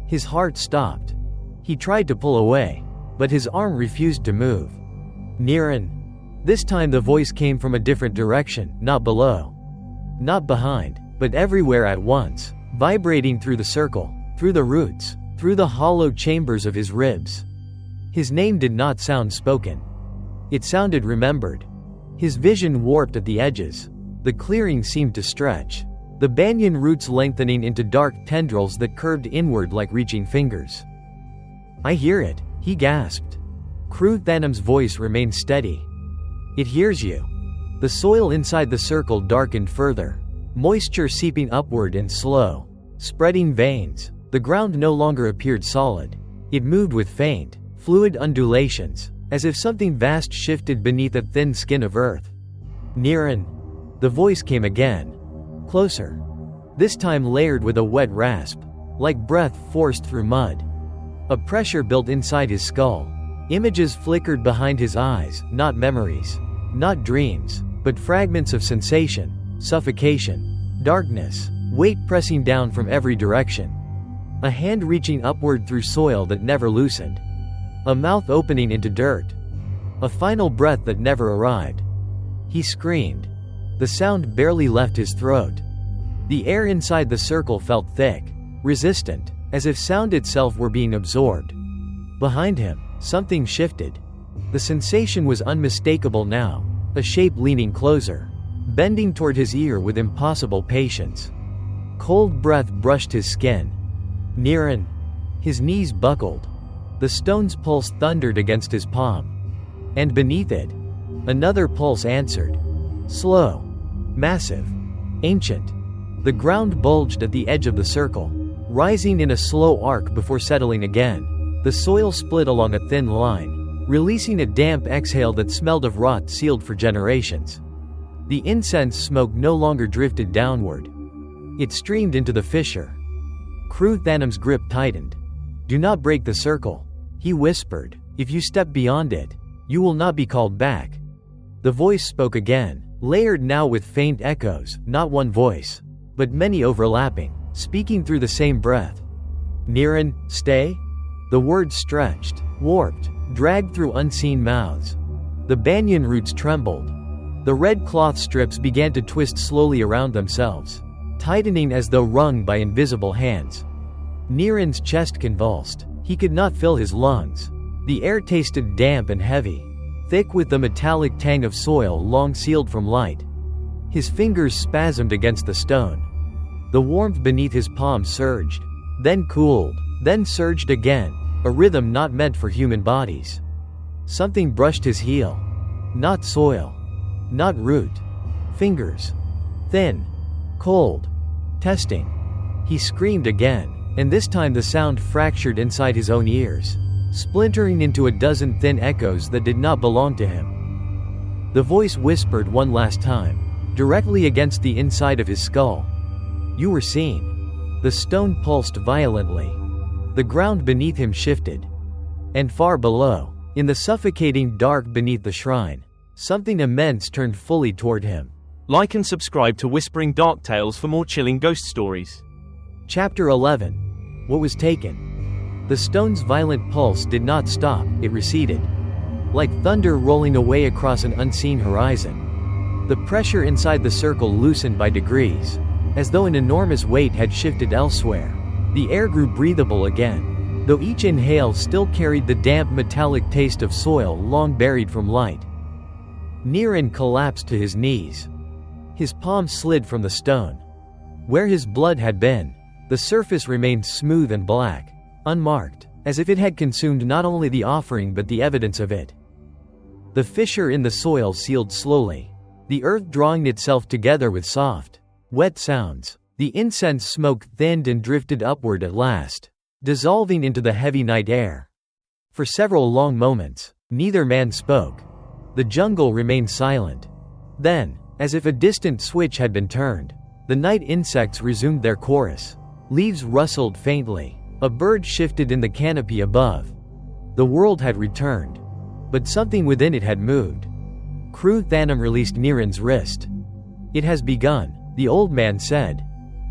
His heart stopped. He tried to pull away, but his arm refused to move. Niran. This time the voice came from a different direction, not below. Not behind, but everywhere at once, vibrating through the circle, through the roots, through the hollow chambers of his ribs. His name did not sound spoken. It sounded remembered. His vision warped at the edges. The clearing seemed to stretch, the banyan roots lengthening into dark tendrils that curved inward like reaching fingers. "I hear it," he gasped. Kru Thanam's voice remained steady. "It hears you." The soil inside the circle darkened further, moisture seeping upward in slow, spreading veins. The ground no longer appeared solid. It moved with faint, fluid undulations, as if something vast shifted beneath a thin skin of earth. Niran. The voice came again. Closer. This time layered with a wet rasp, like breath forced through mud. A pressure built inside his skull. Images flickered behind his eyes, not memories, not dreams, but fragments of sensation, suffocation, darkness, weight pressing down from every direction. A hand reaching upward through soil that never loosened. A mouth opening into dirt. A final breath that never arrived. He screamed. The sound barely left his throat. The air inside the circle felt thick, resistant, as if sound itself were being absorbed. Behind him, something shifted. The sensation was unmistakable now, a shape leaning closer, bending toward his ear with impossible patience. Cold breath brushed his skin. Niran. His knees buckled. The stone's pulse thundered against his palm. And beneath it, another pulse answered. Slow. Massive. Ancient. The ground bulged at the edge of the circle, rising in a slow arc before settling again. The soil split along a thin line, releasing a damp exhale that smelled of rot sealed for generations. The incense smoke no longer drifted downward. It streamed into the fissure. Kru Thanam's grip tightened. "Do not break the circle," he whispered. "If you step beyond it, you will not be called back." The voice spoke again, layered now with faint echoes, not one voice, but many overlapping, speaking through the same breath. "Niran, stay?" The words stretched, warped, dragged through unseen mouths. The banyan roots trembled. The red cloth strips began to twist slowly around themselves, tightening as though wrung by invisible hands. Niran's chest convulsed. He could not fill his lungs. The air tasted damp and heavy, thick with the metallic tang of soil long sealed from light. His fingers spasmed against the stone. The warmth beneath his palms surged, then cooled, then surged again, a rhythm not meant for human bodies. Something brushed his heel. Not soil. Not root. Fingers. Thin. Cold. Testing. He screamed again, and this time the sound fractured inside his own ears, splintering into a dozen thin echoes that did not belong to him. The voice whispered one last time, directly against the inside of his skull. "You were seen." The stone pulsed violently. The ground beneath him shifted. And far below, in the suffocating dark beneath the shrine, something immense turned fully toward him. Like and subscribe to Whispering Dark Tales for more chilling ghost stories. Chapter 11. What was taken? The stone's violent pulse did not stop, it receded. Like thunder rolling away across an unseen horizon. The pressure inside the circle loosened by degrees, as though an enormous weight had shifted elsewhere. The air grew breathable again, though each inhale still carried the damp metallic taste of soil long buried from light. Niran collapsed to his knees. His palms slid from the stone. Where his blood had been, the surface remained smooth and black, unmarked, as if it had consumed not only the offering but the evidence of it. The fissure in the soil sealed slowly, the earth drawing itself together with soft, wet sounds. The incense smoke thinned and drifted upward at last, dissolving into the heavy night air. For several long moments, neither man spoke. The jungle remained silent. Then, as if a distant switch had been turned, the night insects resumed their chorus. Leaves rustled faintly. A bird shifted in the canopy above. The world had returned, but something within it had moved. Kru Thanam released Niran's wrist. "It has begun," the old man said.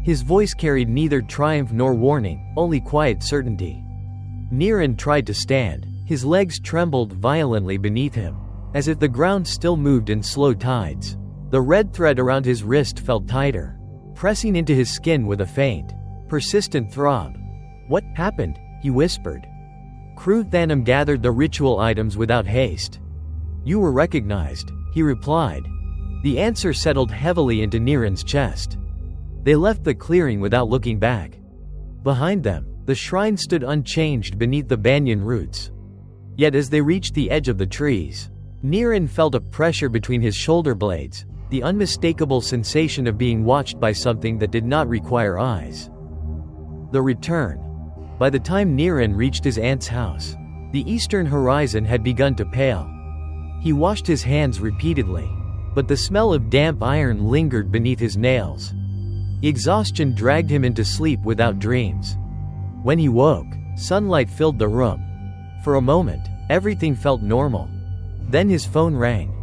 His voice carried neither triumph nor warning, only quiet certainty. Niran tried to stand. His legs trembled violently beneath him, as if the ground still moved in slow tides. The red thread around his wrist felt tighter, pressing into his skin with a faint, persistent throb. "What happened?" he whispered. Kru Thanam gathered the ritual items without haste. "You were recognized," he replied. The answer settled heavily into Niran's chest. They left the clearing without looking back. Behind them, the shrine stood unchanged beneath the banyan roots. Yet as they reached the edge of the trees, Niran felt a pressure between his shoulder blades, the unmistakable sensation of being watched by something that did not require eyes. The return. By the time Niran reached his aunt's house, the eastern horizon had begun to pale. He washed his hands repeatedly, but the smell of damp iron lingered beneath his nails. Exhaustion dragged him into sleep without dreams. When he woke, sunlight filled the room. For a moment, everything felt normal. Then his phone rang.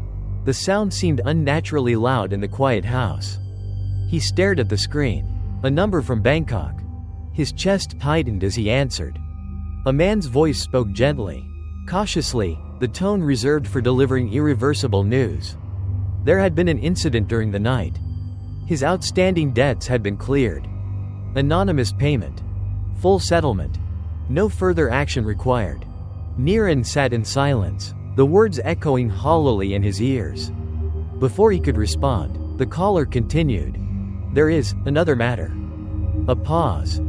The sound seemed unnaturally loud in the quiet house. He stared at the screen. A number from Bangkok. His chest tightened as he answered. A man's voice spoke gently, cautiously, the tone reserved for delivering irreversible news. There had been an incident during the night. His outstanding debts had been cleared. Anonymous payment. Full settlement. No further action required. Niran sat in silence, the words echoing hollowly in his ears. Before he could respond, the caller continued. "There is another matter." A pause.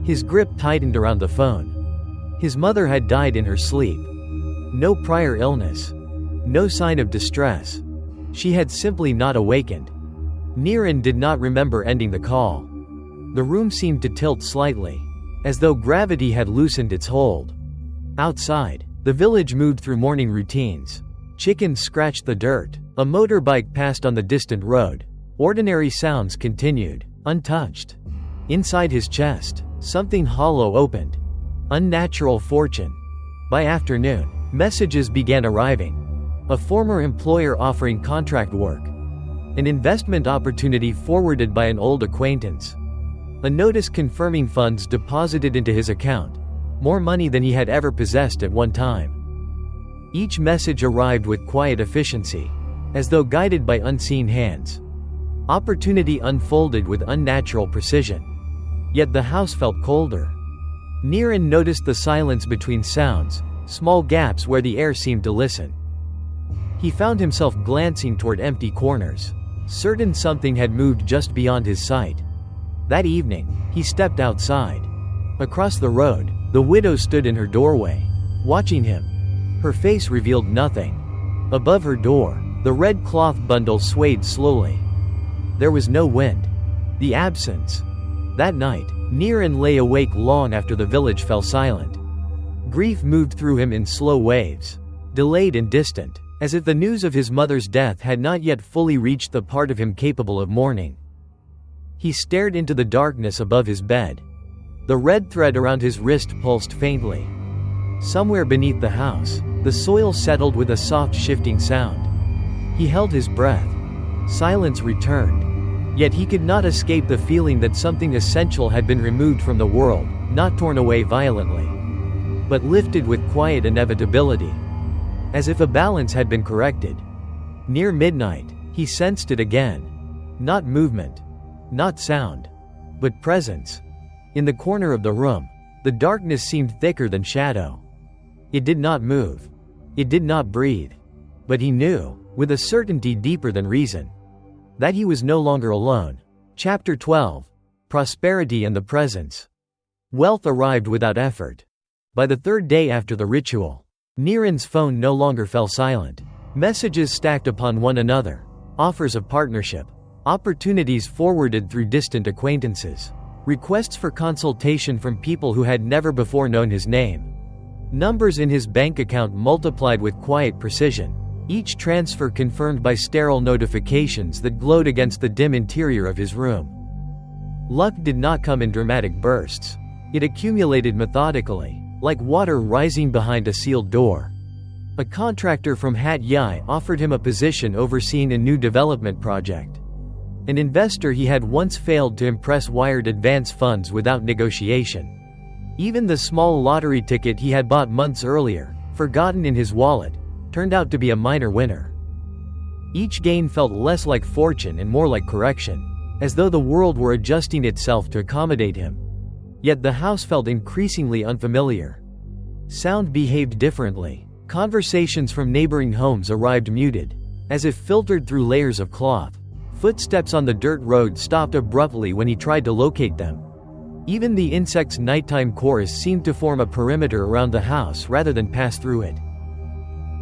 His grip tightened around the phone. His mother had died in her sleep. No prior illness. No sign of distress. She had simply not awakened. Niran did not remember ending the call. The room seemed to tilt slightly, as though gravity had loosened its hold. Outside, the village moved through morning routines. Chickens scratched the dirt. A motorbike passed on the distant road. Ordinary sounds continued, untouched. Inside his chest, Something hollow opened. Unnatural fortune. By afternoon, messages began arriving. A former employer offering contract work. An investment opportunity forwarded by an old acquaintance. A notice confirming funds deposited into his account. More money than he had ever possessed at one time. Each message arrived with quiet efficiency, as though guided by unseen hands. Opportunity unfolded with unnatural precision. Yet the house felt colder. Niran noticed the silence between sounds, small gaps where the air seemed to listen. He found himself glancing toward empty corners, certain something had moved just beyond his sight. That evening, he stepped outside. Across the road, the widow stood in her doorway, watching him. Her face revealed nothing. Above her door, the red cloth bundle swayed slowly. There was no wind. The absence. That night, Niran lay awake long after the village fell silent. Grief moved through him in slow waves, delayed and distant, as if the news of his mother's death had not yet fully reached the part of him capable of mourning. He stared into the darkness above his bed. The red thread around his wrist pulsed faintly. Somewhere beneath the house, the soil settled with a soft shifting sound. He held his breath. Silence returned. Yet he could not escape the feeling that something essential had been removed from the world, not torn away violently, but lifted with quiet inevitability. As if a balance had been corrected. Near midnight, he sensed it again. Not movement. Not sound. But presence. In the corner of the room, the darkness seemed thicker than shadow. It did not move. It did not breathe. But he knew, with a certainty deeper than reason, that he was no longer alone. Chapter 12. Prosperity and the Presence. Wealth arrived without effort. By the third day after the ritual, Niran's phone no longer fell silent. Messages stacked upon one another. Offers of partnership. Opportunities forwarded through distant acquaintances. Requests for consultation from people who had never before known his name. Numbers in his bank account multiplied with quiet precision. Each transfer confirmed by sterile notifications that glowed against the dim interior of his room. Luck did not come in dramatic bursts. It accumulated methodically, like water rising behind a sealed door. A contractor from Hat Yai offered him a position overseeing a new development project. An investor he had once failed to impress wired advance funds without negotiation. Even the small lottery ticket he had bought months earlier, forgotten in his wallet, turned out to be a minor winner. Each gain felt less like fortune and more like correction, as though the world were adjusting itself to accommodate him. Yet the house felt increasingly unfamiliar. Sound behaved differently. Conversations from neighboring homes arrived muted, as if filtered through layers of cloth. Footsteps on the dirt road stopped abruptly when he tried to locate them. Even the insects' nighttime chorus seemed to form a perimeter around the house rather than pass through it.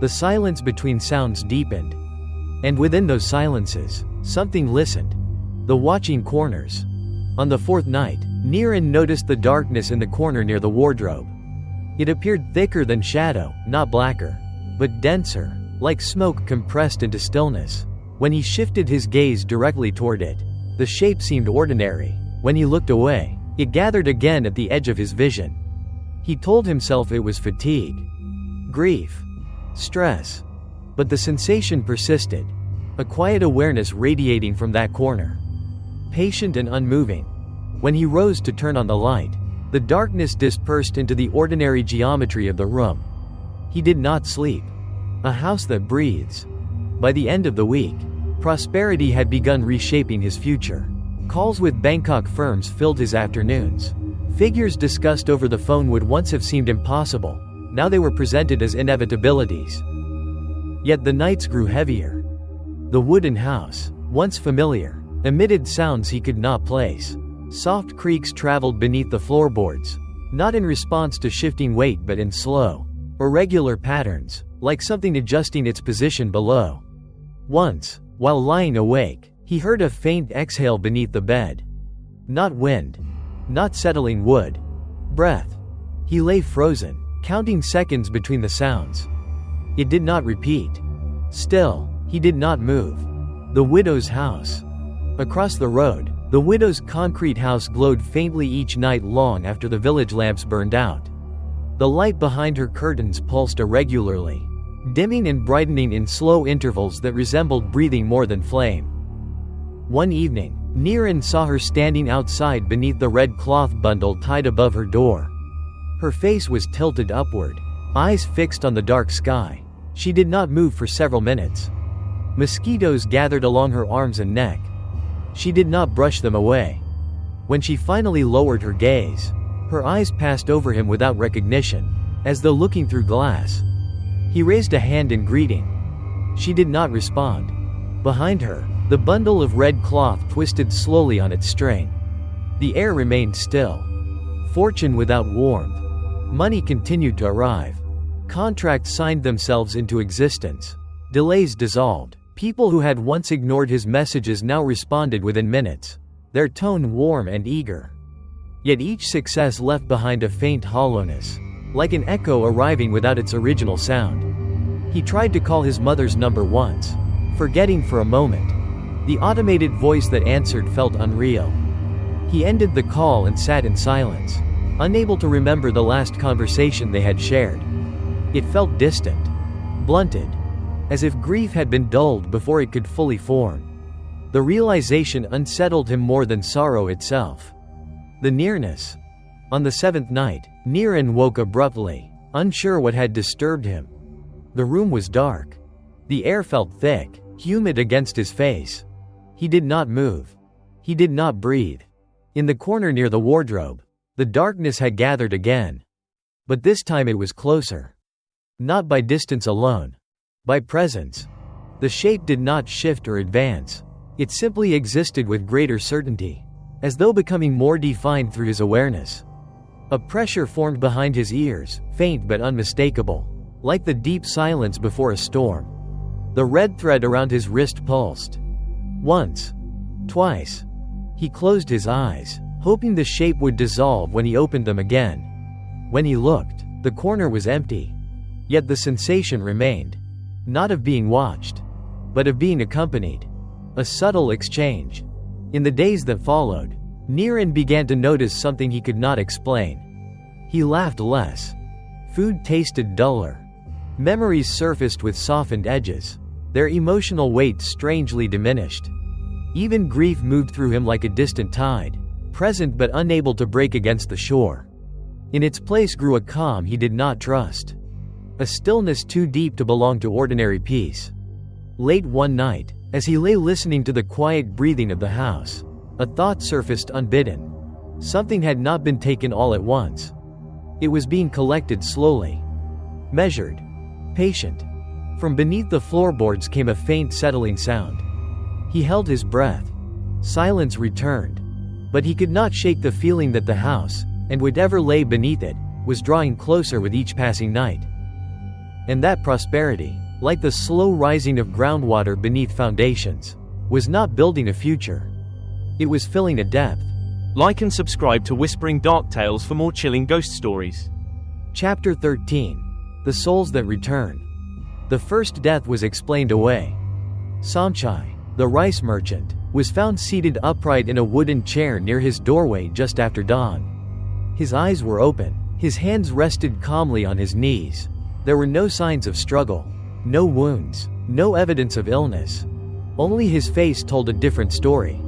The silence between sounds deepened. And within those silences, something listened. The watching corners. On the fourth night, Niran noticed the darkness in the corner near the wardrobe. It appeared thicker than shadow, not blacker, but denser, like smoke compressed into stillness. When he shifted his gaze directly toward it, the shape seemed ordinary. When he looked away, it gathered again at the edge of his vision. He told himself it was fatigue, grief, stress. But the sensation persisted, a quiet awareness radiating from that corner. Patient and unmoving. When he rose to turn on the light, the darkness dispersed into the ordinary geometry of the room. He did not sleep. A house that breathes. By the end of the week, prosperity had begun reshaping his future. Calls with Bangkok firms filled his afternoons. Figures discussed over the phone would once have seemed impossible. Now they were presented as inevitabilities. Yet the nights grew heavier. The wooden house, once familiar, emitted sounds he could not place. Soft creaks traveled beneath the floorboards, not in response to shifting weight but in slow, irregular patterns, like something adjusting its position below. Once, while lying awake, he heard a faint exhale beneath the bed. Not wind. Not settling wood. Breath. He lay frozen, counting seconds between the sounds. It did not repeat. Still, he did not move. The widow's house. Across the road, The widow's concrete house glowed faintly each night long after the village lamps burned out. The light behind her curtains pulsed irregularly, dimming and brightening in slow intervals that resembled breathing more than flame. One evening, Niran saw her standing outside beneath the red cloth bundle tied above her door. Her face was tilted upward, eyes fixed on the dark sky. She did not move for several minutes. Mosquitoes gathered along her arms and neck. She did not brush them away. When she finally lowered her gaze, her eyes passed over him without recognition, as though looking through glass. He raised a hand in greeting. She did not respond. Behind her, the bundle of red cloth twisted slowly on its string. The air remained still. Fortune without warmth. Money continued to arrive. Contracts signed themselves into existence. Delays dissolved. People who had once ignored his messages now responded within minutes, their tone warm and eager. Yet each success left behind a faint hollowness, like an echo arriving without its original sound. He tried to call his mother's number once, forgetting for a moment. The automated voice that answered felt unreal. He ended the call and sat in silence, unable to remember the last conversation they had shared. It felt distant, blunted, as if grief had been dulled before it could fully form. The realization unsettled him more than sorrow itself. The nearness. On the seventh night, Niran woke abruptly, unsure what had disturbed him. The room was dark. The air felt thick, humid against his face. He did not move. He did not breathe. In the corner near the wardrobe, the darkness had gathered again. But this time it was closer. Not by distance alone. By presence. The shape did not shift or advance. It simply existed with greater certainty, as though becoming more defined through his awareness. A pressure formed behind his ears, faint but unmistakable, like the deep silence before a storm. The red thread around his wrist pulsed. Once. Twice. He closed his eyes, hoping the shape would dissolve when he opened them again. When he looked, the corner was empty. Yet the sensation remained. Not of being watched, but of being accompanied. A subtle exchange. In the days that followed, Niran began to notice something he could not explain. He laughed less. Food tasted duller. Memories surfaced with softened edges. Their emotional weight strangely diminished. Even grief moved through him like a distant tide, present but unable to break against the shore. In its place grew a calm he did not trust. A stillness too deep to belong to ordinary peace. Late one night, as he lay listening to the quiet breathing of the house, a thought surfaced unbidden. Something had not been taken all at once. It was being collected slowly. Measured. Patient. From beneath the floorboards came a faint settling sound. He held his breath. Silence returned. But he could not shake the feeling that the house, and whatever lay beneath it, was drawing closer with each passing night. And that prosperity, like the slow rising of groundwater beneath foundations, was not building a future. It was filling a depth. Like and subscribe to Whispering Dark Tales for more chilling ghost stories. Chapter 13. The Souls That Return. The first death was explained away. Somchai, the rice merchant, was found seated upright in a wooden chair near his doorway just after dawn. His eyes were open, his hands rested calmly on his knees. There were no signs of struggle, no wounds, no evidence of illness. Only his face told a different story.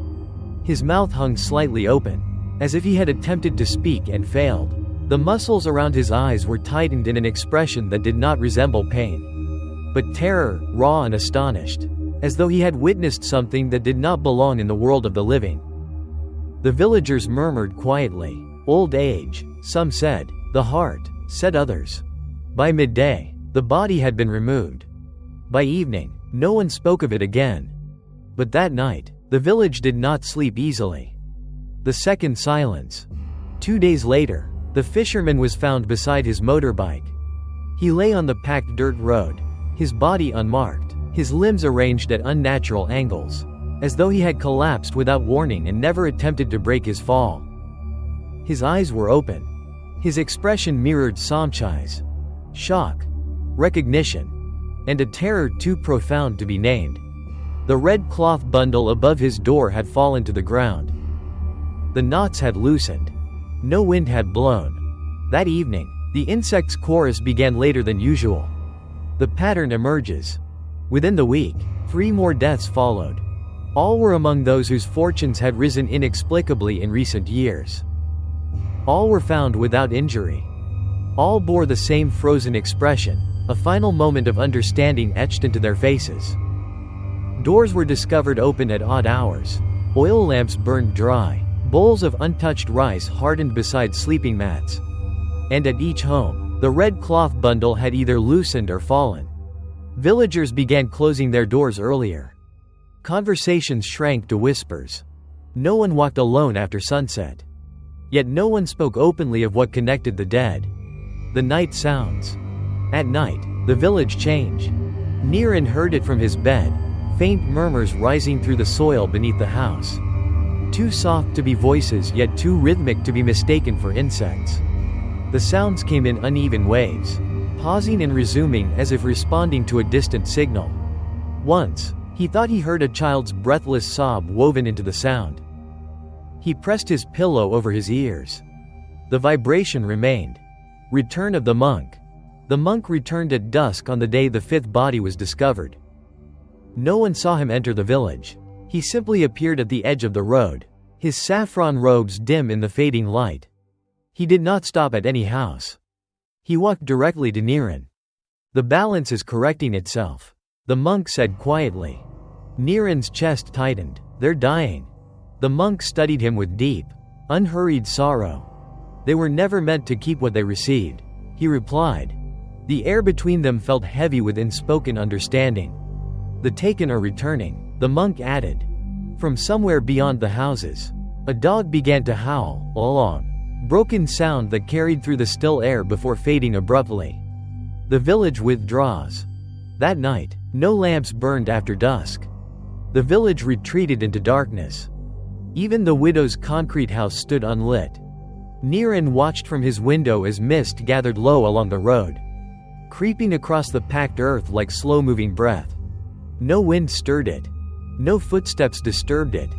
His mouth hung slightly open, as if he had attempted to speak and failed. The muscles around his eyes were tightened in an expression that did not resemble pain, but terror, raw and astonished, as though he had witnessed something that did not belong in the world of the living. The villagers murmured quietly. Old age, some said. The heart, said others. By midday, the body had been removed. By evening, no one spoke of it again. But that night, the village did not sleep easily. The second silence. 2 days later, the fisherman was found beside his motorbike. He lay on the packed dirt road, his body unmarked, his limbs arranged at unnatural angles, as though he had collapsed without warning and never attempted to break his fall. His eyes were open. His expression mirrored Somchai's. Shock, recognition, and a terror too profound to be named. The red cloth bundle above his door had fallen to the ground. The knots had loosened. No wind had blown. That evening, the insects' chorus began later than usual. The pattern emerges. Within the week, 3 more deaths followed. All were among those whose fortunes had risen inexplicably in recent years. All were found without injury. All bore the same frozen expression, a final moment of understanding etched into their faces. Doors were discovered open at odd hours. Oil lamps burned dry. Bowls of untouched rice hardened beside sleeping mats. And at each home, the red cloth bundle had either loosened or fallen. Villagers began closing their doors earlier. Conversations shrank to whispers. No one walked alone after sunset. Yet no one spoke openly of what connected the dead. The night sounds. At night, the village changed. Niran heard it from his bed, faint murmurs rising through the soil beneath the house. Too soft to be voices, yet too rhythmic to be mistaken for insects. The sounds came in uneven waves, pausing and resuming as if responding to a distant signal. Once, he thought he heard a child's breathless sob woven into the sound. He pressed his pillow over his ears. The vibration remained. Return of the monk. The monk returned at dusk on the day the 5th body was discovered. No one saw him enter the village. He simply appeared at the edge of the road, his saffron robes dim in the fading light. He did not stop at any house. He walked directly to Niran. The balance is correcting itself, the monk said quietly. Niran's chest tightened. They're dying. The monk studied him with deep, unhurried sorrow. They were never meant to keep what they received, he replied. The air between them felt heavy with unspoken understanding. The taken are returning, the monk added. From somewhere beyond the houses, a dog began to howl, a long, broken sound that carried through the still air before fading abruptly. The village withdraws. That night, no lamps burned after dusk. The village retreated into darkness. Even the widow's concrete house stood unlit. Niran watched from his window as mist gathered low along the road, creeping across the packed earth like slow-moving breath. No wind stirred it. No footsteps disturbed it.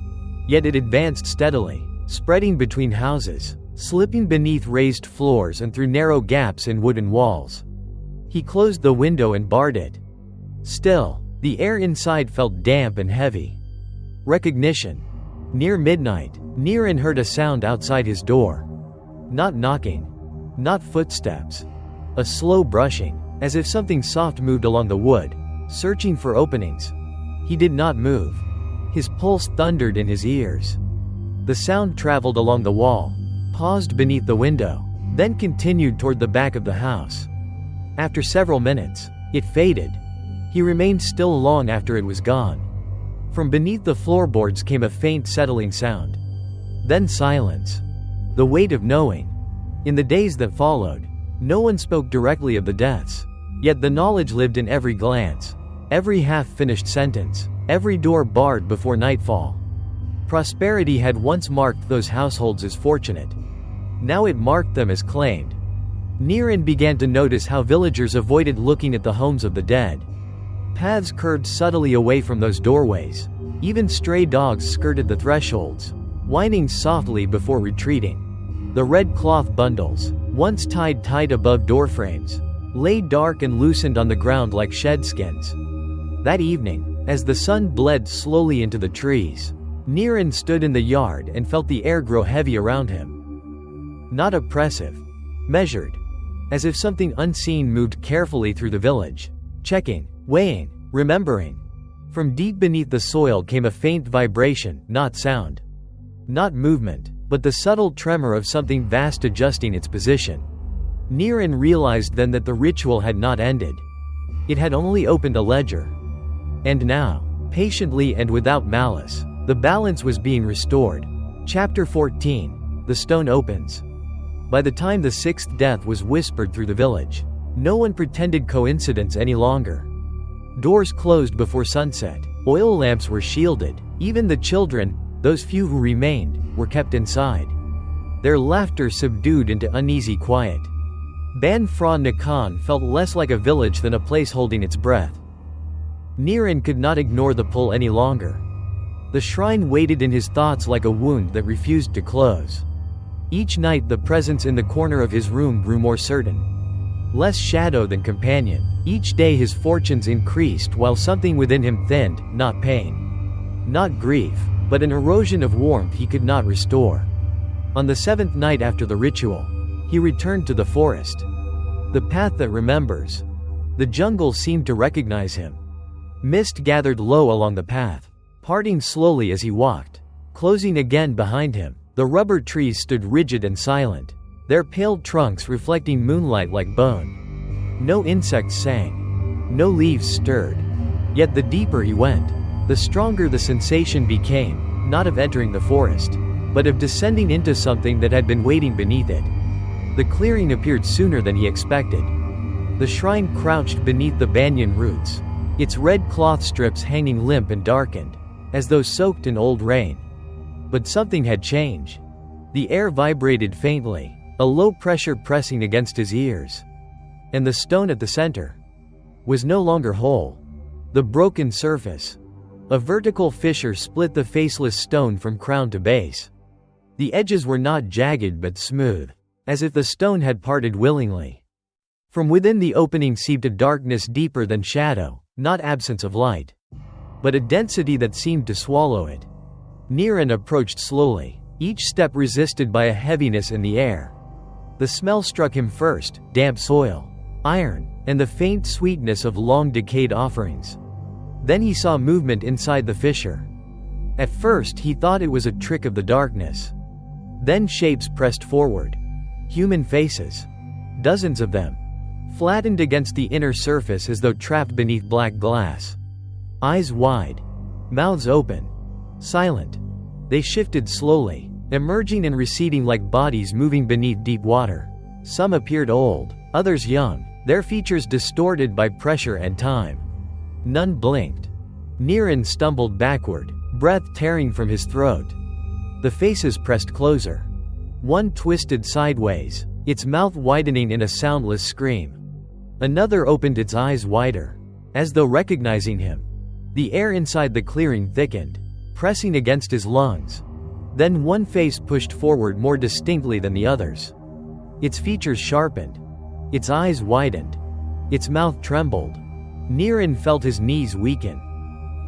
Yet it advanced steadily, spreading between houses, slipping beneath raised floors and through narrow gaps in wooden walls. He closed the window and barred it. Still, the air inside felt damp and heavy. Recognition. Near midnight, Niran heard a sound outside his door. Not knocking. Not footsteps. A slow brushing, as if something soft moved along the wood, searching for openings. He did not move. His pulse thundered in his ears. The sound traveled along the wall, paused beneath the window, then continued toward the back of the house. After several minutes, it faded. He remained still long after it was gone. From beneath the floorboards came a faint settling sound. Then silence. The weight of knowing. In the days that followed, no one spoke directly of the deaths. Yet the knowledge lived in every glance, every half-finished sentence, every door barred before nightfall. Prosperity had once marked those households as fortunate. Now it marked them as claimed. Niran began to notice how villagers avoided looking at the homes of the dead. Paths curved subtly away from those doorways. Even stray dogs skirted the thresholds, whining softly before retreating. The red cloth bundles, once tied above doorframes, lay dark and loosened on the ground like shed skins. That evening, as the sun bled slowly into the trees, Niran stood in the yard and felt the air grow heavy around him. Not oppressive. Measured. As if something unseen moved carefully through the village, checking, weighing, remembering. From deep beneath the soil came a faint vibration, not sound. Not movement, but the subtle tremor of something vast adjusting its position. Niran realized then that the ritual had not ended. It had only opened a ledger. And now, patiently and without malice, the balance was being restored. Chapter 14. The stone opens. By the time the 6th death was whispered through the village, no one pretended coincidence any longer. Doors closed before sunset. Oil lamps were shielded. Even the children, those few who remained, were kept inside. Their laughter subdued into uneasy quiet. Ban Phra Nakhon felt less like a village than a place holding its breath. Niran could not ignore the pull any longer. The shrine waited in his thoughts like a wound that refused to close. Each night the presence in the corner of his room grew more certain. Less shadow than companion. Each day his fortunes increased while something within him thinned, not pain. Not grief, but an erosion of warmth he could not restore. On the 7th night after the ritual, he returned to the forest. The path that remembers. The jungle seemed to recognize him. Mist gathered low along the path, parting slowly as he walked, closing again behind him. The rubber trees stood rigid and silent, their pale trunks reflecting moonlight like bone. No insects sang. No leaves stirred. Yet the deeper he went, the stronger the sensation became, not of entering the forest, but of descending into something that had been waiting beneath it. The clearing appeared sooner than he expected. The shrine crouched beneath the banyan roots, its red cloth strips hanging limp and darkened, as though soaked in old rain. But something had changed. The air vibrated faintly, a low pressure pressing against his ears. And the stone at the center was no longer whole. The broken surface. A vertical fissure split the faceless stone from crown to base. The edges were not jagged but smooth, as if the stone had parted willingly. From within the opening seeped a darkness deeper than shadow, not absence of light, but a density that seemed to swallow it. Niran approached slowly, each step resisted by a heaviness in the air. The smell struck him first, damp soil, iron, and the faint sweetness of long-decayed offerings. Then he saw movement inside the fissure. At first he thought it was a trick of the darkness. Then shapes pressed forward. Human faces. Dozens of them. Flattened against the inner surface as though trapped beneath black glass. Eyes wide. Mouths open. Silent. They shifted slowly, emerging and receding like bodies moving beneath deep water. Some appeared old, others young, their features distorted by pressure and time. None blinked. Niran stumbled backward, breath tearing from his throat. The faces pressed closer. One twisted sideways, its mouth widening in a soundless scream. Another opened its eyes wider, as though recognizing him. The air inside the clearing thickened, pressing against his lungs. Then one face pushed forward more distinctly than the others. Its features sharpened. Its eyes widened. Its mouth trembled. Niran felt his knees weaken.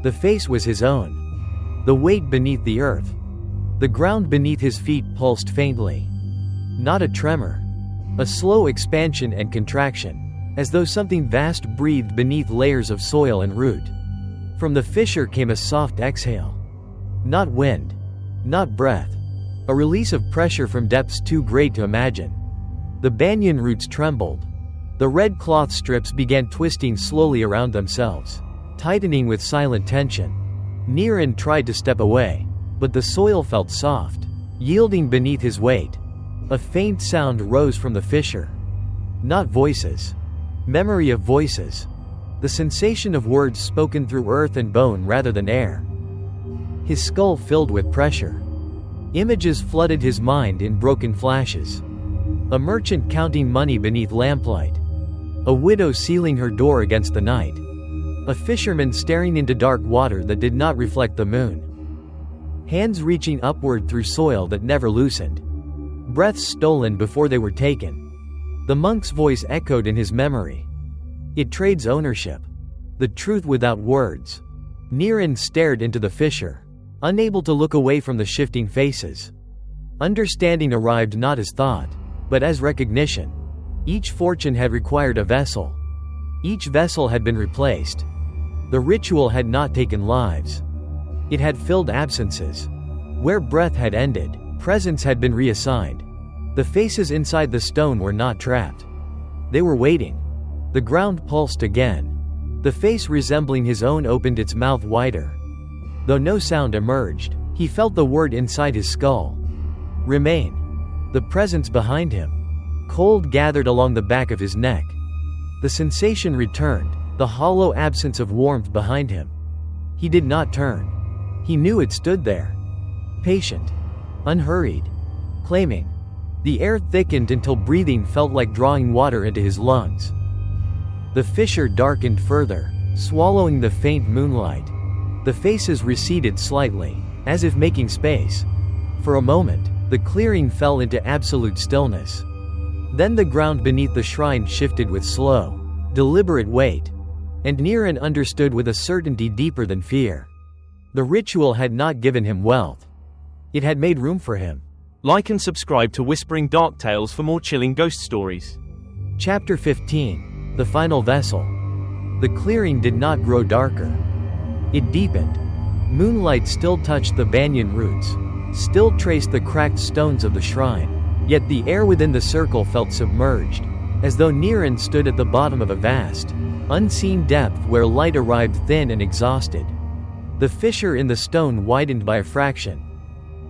The face was his own. The weight beneath the earth. The ground beneath his feet pulsed faintly. Not a tremor. A slow expansion and contraction, as though something vast breathed beneath layers of soil and root. From the fissure came a soft exhale. Not wind. Not breath. A release of pressure from depths too great to imagine. The banyan roots trembled. The red cloth strips began twisting slowly around themselves, tightening with silent tension. Niran tried to step away, but the soil felt soft, yielding beneath his weight. A faint sound rose from the fissure. Not voices. Memory of voices. The sensation of words spoken through earth and bone rather than air. His skull filled with pressure. Images flooded his mind in broken flashes. A merchant counting money beneath lamplight. A widow sealing her door against the night. A fisherman staring into dark water that did not reflect the moon. Hands reaching upward through soil that never loosened. Breaths stolen before they were taken. The monk's voice echoed in his memory. It trades ownership. The truth without words. Niran stared into the fissure, unable to look away from the shifting faces. Understanding arrived not as thought, but as recognition. Each fortune had required a vessel. Each vessel had been replaced. The ritual had not taken lives. It had filled absences. Where breath had ended, presence had been reassigned. The faces inside the stone were not trapped. They were waiting. The ground pulsed again. The face resembling his own opened its mouth wider. Though no sound emerged, he felt the word inside his skull. Remain. The presence behind him. Cold gathered along the back of his neck. The sensation returned, the hollow absence of warmth behind him. He did not turn. He knew it stood there. Patient. Unhurried. Claiming. The air thickened until breathing felt like drawing water into his lungs. The fissure darkened further, swallowing the faint moonlight. The faces receded slightly, as if making space. For a moment, the clearing fell into absolute stillness. Then the ground beneath the shrine shifted with slow, deliberate weight, and Niran understood with a certainty deeper than fear. The ritual had not given him wealth. It had made room for him. Like and subscribe to Whispering Dark Tales for more chilling ghost stories. Chapter 15. The Final Vessel. The clearing did not grow darker. It deepened. Moonlight still touched the banyan roots, still traced the cracked stones of the shrine, yet the air within the circle felt submerged, as though Niran stood at the bottom of a vast, unseen depth where light arrived thin and exhausted. The fissure in the stone widened by a fraction.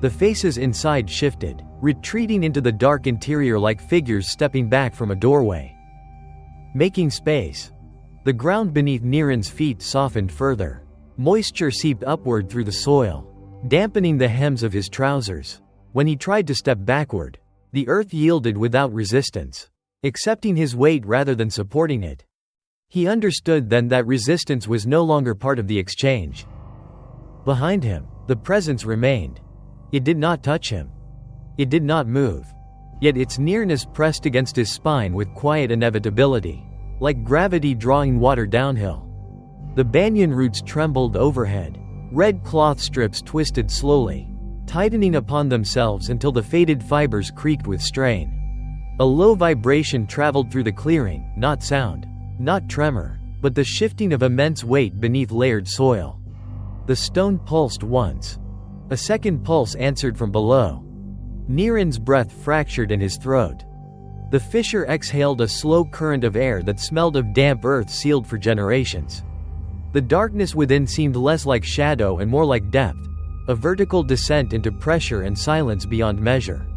The faces inside shifted, retreating into the dark interior like figures stepping back from a doorway. Making space. The ground beneath Niran's feet softened further. Moisture seeped upward through the soil, dampening the hems of his trousers. When he tried to step backward, the earth yielded without resistance, accepting his weight rather than supporting it. He understood then that resistance was no longer part of the exchange. Behind him, the presence remained. It did not touch him. It did not move. Yet its nearness pressed against his spine with quiet inevitability, like gravity drawing water downhill. The banyan roots trembled overhead. Red cloth strips twisted slowly, tightening upon themselves until the faded fibers creaked with strain. A low vibration traveled through the clearing, not sound, not tremor, but the shifting of immense weight beneath layered soil. The stone pulsed once. A second pulse answered from below. Niran's breath fractured in his throat. The fissure exhaled a slow current of air that smelled of damp earth sealed for generations. The darkness within seemed less like shadow and more like depth, a vertical descent into pressure and silence beyond measure.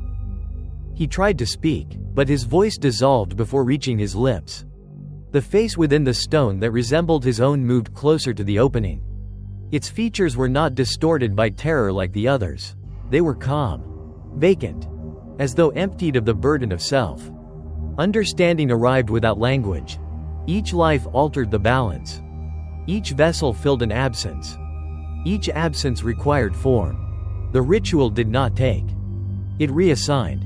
He tried to speak, but his voice dissolved before reaching his lips. The face within the stone that resembled his own moved closer to the opening. Its features were not distorted by terror like the others. They were calm, vacant, as though emptied of the burden of self. Understanding arrived without language. Each life altered the balance. Each vessel filled an absence. Each absence required form. The ritual did not take. It reassigned.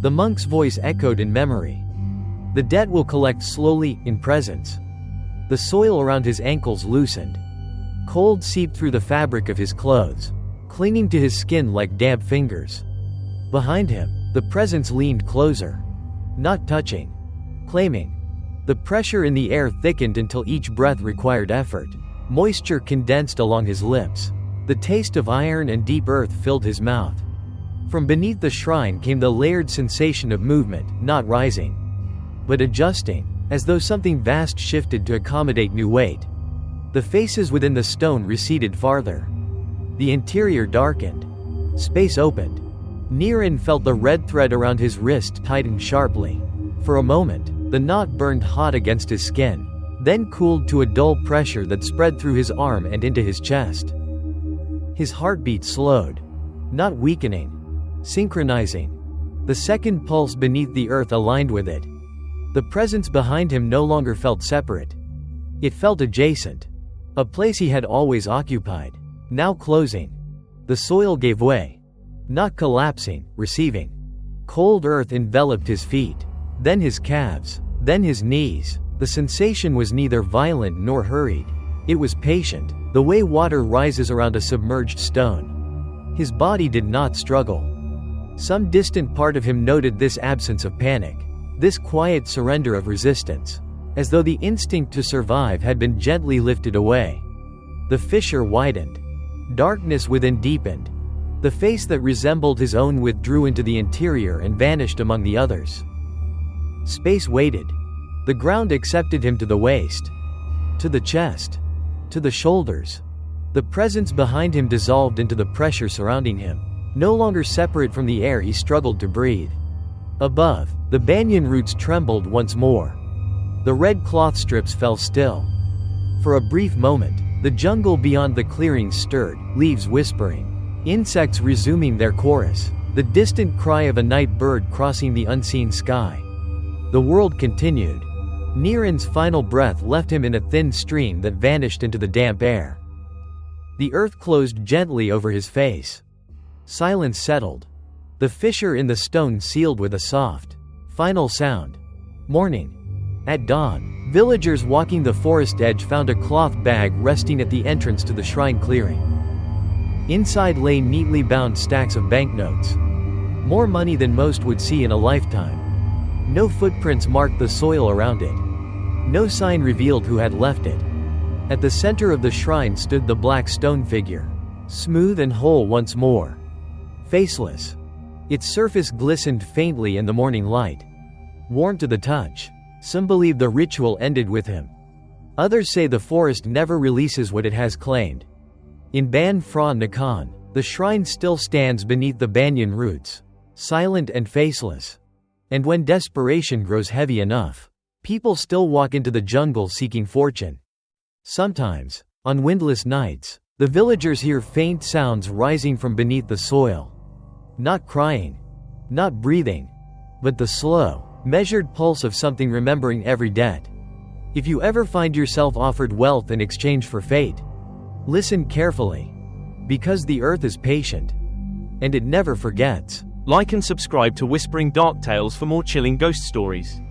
The monk's voice echoed in memory. The debt will collect slowly, in presence. The soil around his ankles loosened. Cold seeped through the fabric of his clothes, clinging to his skin like damp fingers. Behind him, the presence leaned closer. Not touching. Claiming. The pressure in the air thickened until each breath required effort. Moisture condensed along his lips. The taste of iron and deep earth filled his mouth. From beneath the shrine came the layered sensation of movement, not rising, but adjusting, as though something vast shifted to accommodate new weight. The faces within the stone receded farther. The interior darkened. Space opened. Niran felt the red thread around his wrist tighten sharply. For a moment, the knot burned hot against his skin, then cooled to a dull pressure that spread through his arm and into his chest. His heartbeat slowed, not weakening, synchronizing. The second pulse beneath the earth aligned with it. The presence behind him no longer felt separate. It felt adjacent. A place he had always occupied, now closing. The soil gave way. Not collapsing, receiving. Cold earth enveloped his feet, then his calves, then his knees. The sensation was neither violent nor hurried. It was patient, the way water rises around a submerged stone. His body did not struggle. Some distant part of him noted this absence of panic, this quiet surrender of resistance, as though the instinct to survive had been gently lifted away. The fissure widened. Darkness within deepened. The face that resembled his own withdrew into the interior and vanished among the others. Space waited. The ground accepted him to the waist, to the chest, to the shoulders. The presence behind him dissolved into the pressure surrounding him, no longer separate from the air he struggled to breathe. Above, the banyan roots trembled once more. The red cloth strips fell still. For a brief moment, the jungle beyond the clearing stirred, leaves whispering, insects resuming their chorus, the distant cry of a night bird crossing the unseen sky. The world continued. Niran's final breath left him in a thin stream that vanished into the damp air. The earth closed gently over his face. Silence settled. The fissure in the stone sealed with a soft, final sound. Morning. At dawn, villagers walking the forest edge found a cloth bag resting at the entrance to the shrine clearing. Inside lay neatly bound stacks of banknotes. More money than most would see in a lifetime. No footprints marked the soil around it. No sign revealed who had left it. At the center of the shrine stood the black stone figure, smooth and whole once more. Faceless. Its surface glistened faintly in the morning light. Warm to the touch. Some believe the ritual ended with him. Others say the forest never releases what it has claimed. In Ban Phra Nakhon, the shrine still stands beneath the banyan roots, silent and faceless. And when desperation grows heavy enough, people still walk into the jungle seeking fortune. Sometimes, on windless nights, the villagers hear faint sounds rising from beneath the soil. Not crying, not breathing, but the slow, measured pulse of something remembering every debt. If you ever find yourself offered wealth in exchange for fate, listen carefully. Because the earth is patient, and it never forgets. Like and subscribe to Whispering Dark Tales for more chilling ghost stories.